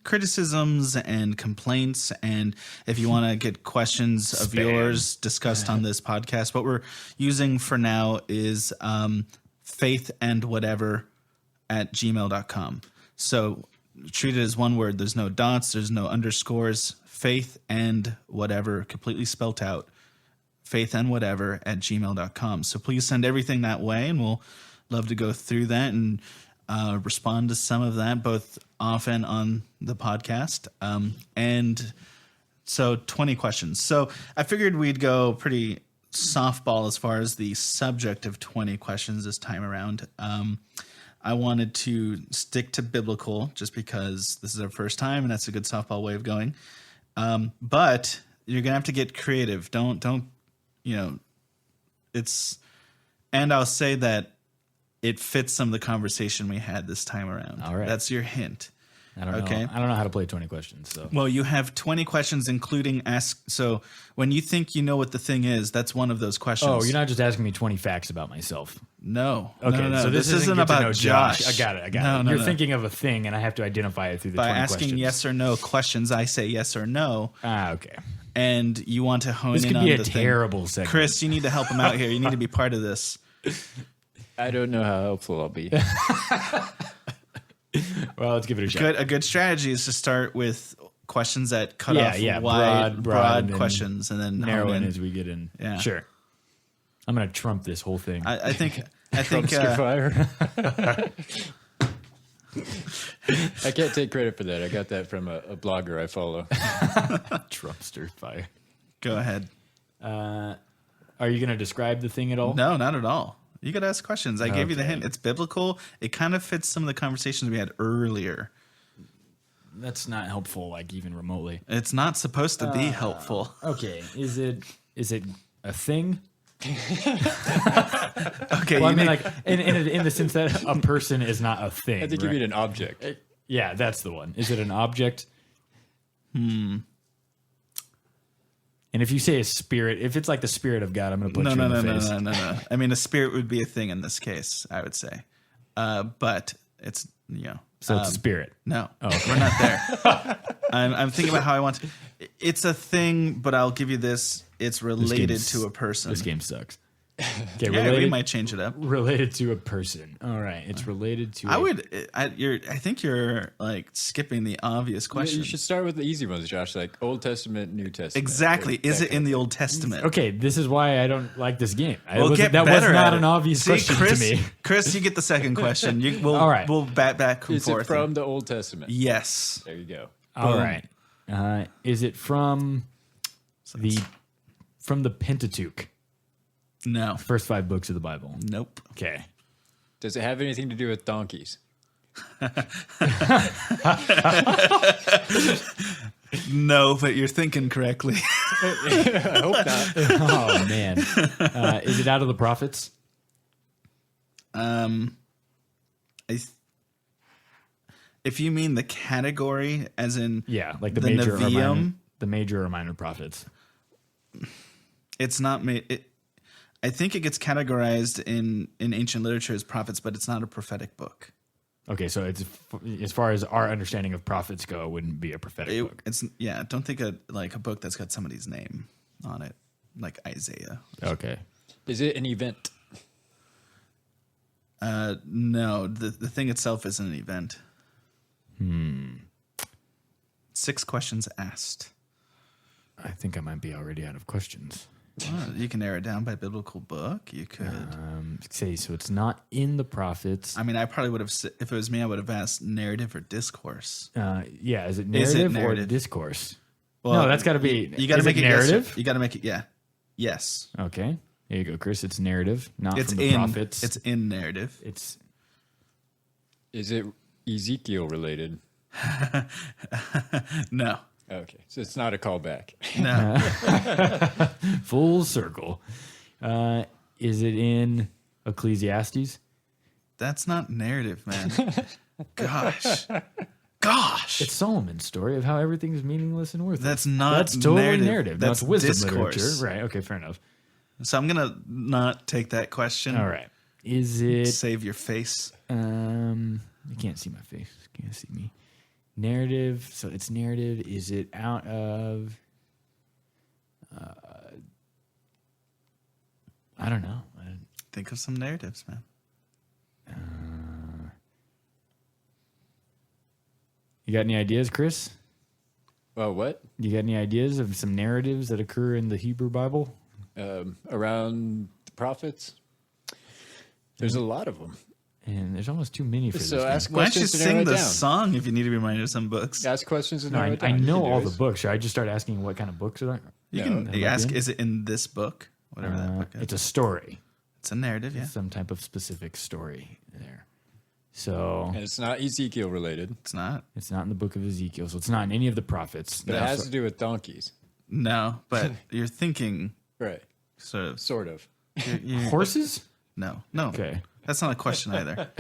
criticisms and complaints. And if you want to get questions of yours discussed on this podcast, what we're using for now is faithandwhatever@gmail.com. So treat it as one word. There's no dots. There's no underscores. Faith and whatever, completely spelt out. faithandwhatever@gmail.com. So please send everything that way, and we'll love to go through that and respond to some of that, both off and on the podcast. And so 20 questions. So I figured we'd go pretty softball as far as the subject of 20 questions this time around. I wanted to stick to biblical just because this is our first time, and that's a good softball way of going. But you're going to have to get creative. Don't and I'll say that it fits some of the conversation we had this time around. All right. That's your hint. I don't know. I don't know how to play 20 questions. So Well, you have 20 questions, including ask. So when you think you know what the thing is, that's one of those questions. Oh, you're not just asking me 20 facts about myself. No. Okay, No. so this isn't get to about know Josh. I got it. No, You're thinking of a thing, and I have to identify it through the By 20 asking questions. yes or no questions, I say yes or no, Okay. and you want to hone This in could on be a the thing. terrible segment. Chris, you need to help him out here. You need to be part of this. I don't know how helpful I'll be. Well, let's give it a shot. A good strategy is to start with questions that cut Yeah, off yeah, wide, broad, and questions, and then Narrow hone in in. as we get in. Yeah. Sure. I'm going to trump this whole thing. I think Trumpster fire. I can't take credit for that. I got that from a blogger I follow. Trumpster fire. go ahead. Are you going to describe the thing at all? No, not at all. You got to ask questions. I gave you the Okay. hint. It's biblical. It kind of fits some of the conversations we had earlier. That's not helpful, like even remotely. It's not supposed to be helpful. Okay. Is it a thing? Okay, Well, I you mean, make- like in the sense that a person is not a thing. I think you right? mean an object. Yeah, that's the one. Is it an object? And And if you say a spirit, if it's like the spirit of God, I'm going to put No, you no, in no, the no, face. no, no, no. I mean, a spirit would be a thing in this case, I would say. But it's, So it's a spirit. no, Oh, we're not there. I'm thinking about how I want to. It's a thing, but I'll give you this. It's related game's- to a person. This game sucks. Okay, Yeah, we related, might change it up. related to a person. All right, it's related to. I think you're like skipping the obvious question. You should start with the easy ones, Josh, like Old Testament, New Testament. Exactly. Is That it in the Old Testament? Okay, this is why I don't like this game. Well, that was better not at an it. obvious See, question Chris, to me. Chris, you get the second question. All right. We'll bat back and Is forth. it from the Old Testament? Yes. There you go. All Boom. right. Is it from the Pentateuch, No. first 5 books of the Bible? Nope. Okay. Does it have anything to do with donkeys? No, but you're thinking correctly. I hope not. Oh man. Is it out of the prophets? If you mean the category, as in Yeah, like the The major or minor, Nevi'im? the major or minor prophets. it's not made. I think it gets categorized in ancient literature as prophets, but it's not a prophetic book. Okay, so it's as far as our understanding of prophets go, it wouldn't be a prophetic book. It's Don't think a book that's got somebody's name on it, like Isaiah. Okay. Is it an event? No, the thing itself isn't an event. 6 questions asked. I think I might be already out of questions. Well, you can narrow it down by biblical book. You could. Say so it's not in the prophets. I mean, I probably would have, if it was me, I would have asked narrative or discourse. Yeah, is it Is narrative, it or narrative? discourse? Well, No, that's got to be. You got to is make it it narrative. Yes, you got to make it. Yeah. Yes. Okay, there you go, Chris. It's narrative, not It's from the in. prophets. It's in narrative. It's Is it Ezekiel related? No. Okay, so it's not a callback. No. full circle. Is it in Ecclesiastes? That's not narrative, man. Gosh. It's Solomon's story of how everything's meaningless and worthless. That's not That's totally narrative. narrative. That's That's wisdom discourse. literature. Right. Okay. Fair enough. So I'm gonna not take that question. All right. Is it? Save your face. You can't see my face. You can't see me. Narrative. So it's narrative. Is it out of? I don't know. Think of some narratives, man. You got any ideas, Chris? Well, what? You got any ideas of some narratives that occur in the Hebrew Bible? Around the prophets? There's a lot of them. And there's almost too many for So this. ask Why don't you questions to narrow sing it the down. song if you need to be reminded of some books? Ask questions and No, narrow it I down. You know can do all it. the books. Should I just start asking what kind of books are there? You No, can that ask, might be. is it in this book? Whatever that book is. It's a story. It's a narrative, yeah. Some type of specific story there. So And it's not Ezekiel related, It's not. it's not in the book of Ezekiel. So it's not in any of the prophets. but it has to do with donkeys. No, but you're thinking Right. sort of. Sort of. Horses? No. Okay. That's not a question either.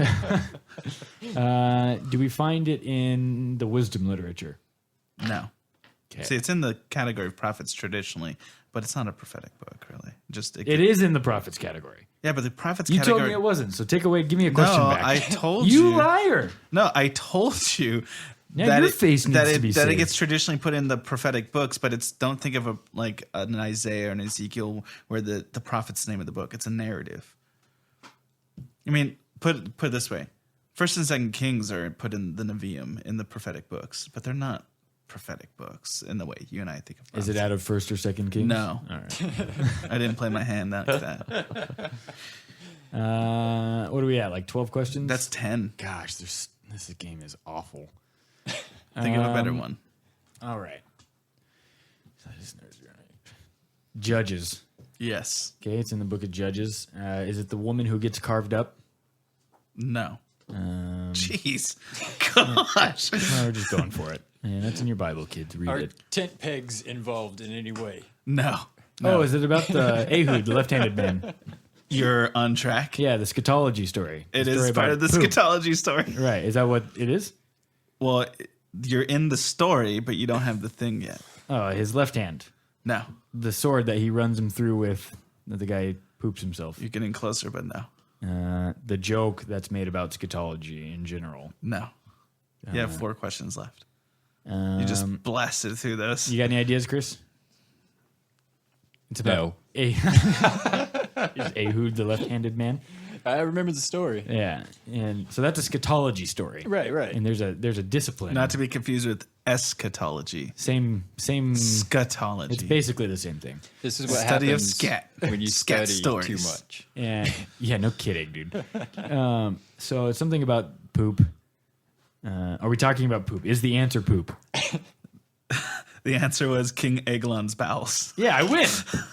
Do we find it in the wisdom literature? No. Okay. See, it's in the category of prophets traditionally, but it's not a prophetic book, really. It is in the prophets category. Yeah, but the prophets You category. told me it wasn't. So take away. Give me a question No, back. I told you you. liar. No, I told you Yeah, your face needs that to be that it saved. gets traditionally put in the prophetic books, but it's don't think of an Isaiah or an Ezekiel where the prophet's the name of the book. It's a narrative. I mean, put it this way: First and Second Kings are put in the Nevi'im in the prophetic books, but they're not prophetic books in the way you and I think of. Is it prophecy. out of First or Second Kings? No. All right. I didn't play my hand like that. What are we at? Like 12 questions? That's 10. Gosh, this game is awful. Think of a better one. All right. Judges. Yes. Okay, it's in the book of Judges. Is it the woman who gets carved up? No. Um, Jeez. Gosh. no, we're just going for it. And that's in your Bible, kids. Read Are it. tent pegs involved in any way? No. Oh, is it about the Ehud, the left-handed man? You're on track. Yeah, the scatology story. It The is story part about of the poop. scatology story. Right. Is that what it is? Well, you're in the story, but you don't have the thing yet. Oh, his left hand. No. The sword that he runs him through with, that the guy poops himself. You're getting closer, but no. The joke that's made about scatology in general. No. You have 4 questions left. You just blasted through those. You got any ideas, Chris? It's about is Ehud the left-handed man? I remember the story. Yeah, and so that's a scatology story, Right. And there's a discipline. Not to be confused with eschatology. Same. Scatology. It's basically the same thing. This is what Study of happens scat. when you Scat study stories. too much. And yeah, no kidding, dude. So it's something about poop. Are we talking about poop? Is the answer poop? The answer was King Eglon's bowels. Yeah, I win.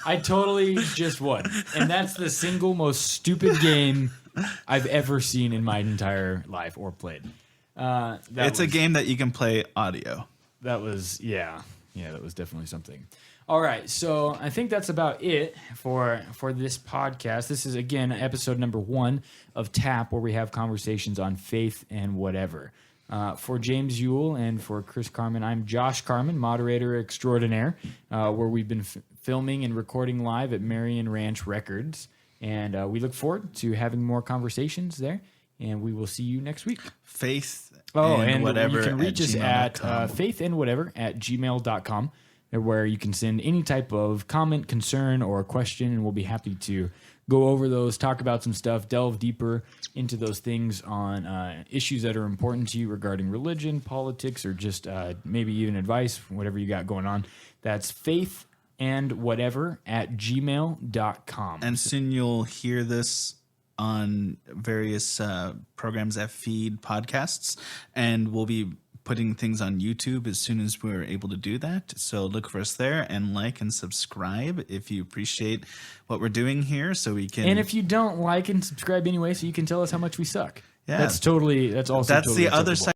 I totally just won. And that's the single most stupid game I've ever seen in my entire life or played. It's a game that you can play audio. That was, yeah, that was definitely something. All right, so I think that's about it for this podcast. This is, again, episode number 1 of TAP, where we have conversations on faith and whatever. For James Yuile and for Chris Carman, I'm Josh Carman, moderator extraordinaire, where we've been filming and recording live at Marion Ranch Records. And we look forward to having more conversations there. And we will see you next week. Faith and whatever. You can reach us at gmail.com. faithandwhatever@gmail.com, where you can send any type of comment, concern, or question, and we'll be happy to go over those, talk about some stuff, delve deeper into those things on issues that are important to you regarding religion, politics, or just maybe even advice, whatever you got going on. That's faithandwhatever@gmail.com. And soon you'll hear this on various programs that feed podcasts, and we'll be putting things on YouTube as soon as we're able to do that. So look for us there and like and subscribe if you appreciate what we're doing here, so we can. And if you don't, like and subscribe anyway, so you can tell us how much we suck. Yeah. That's also That's totally the other acceptable. side.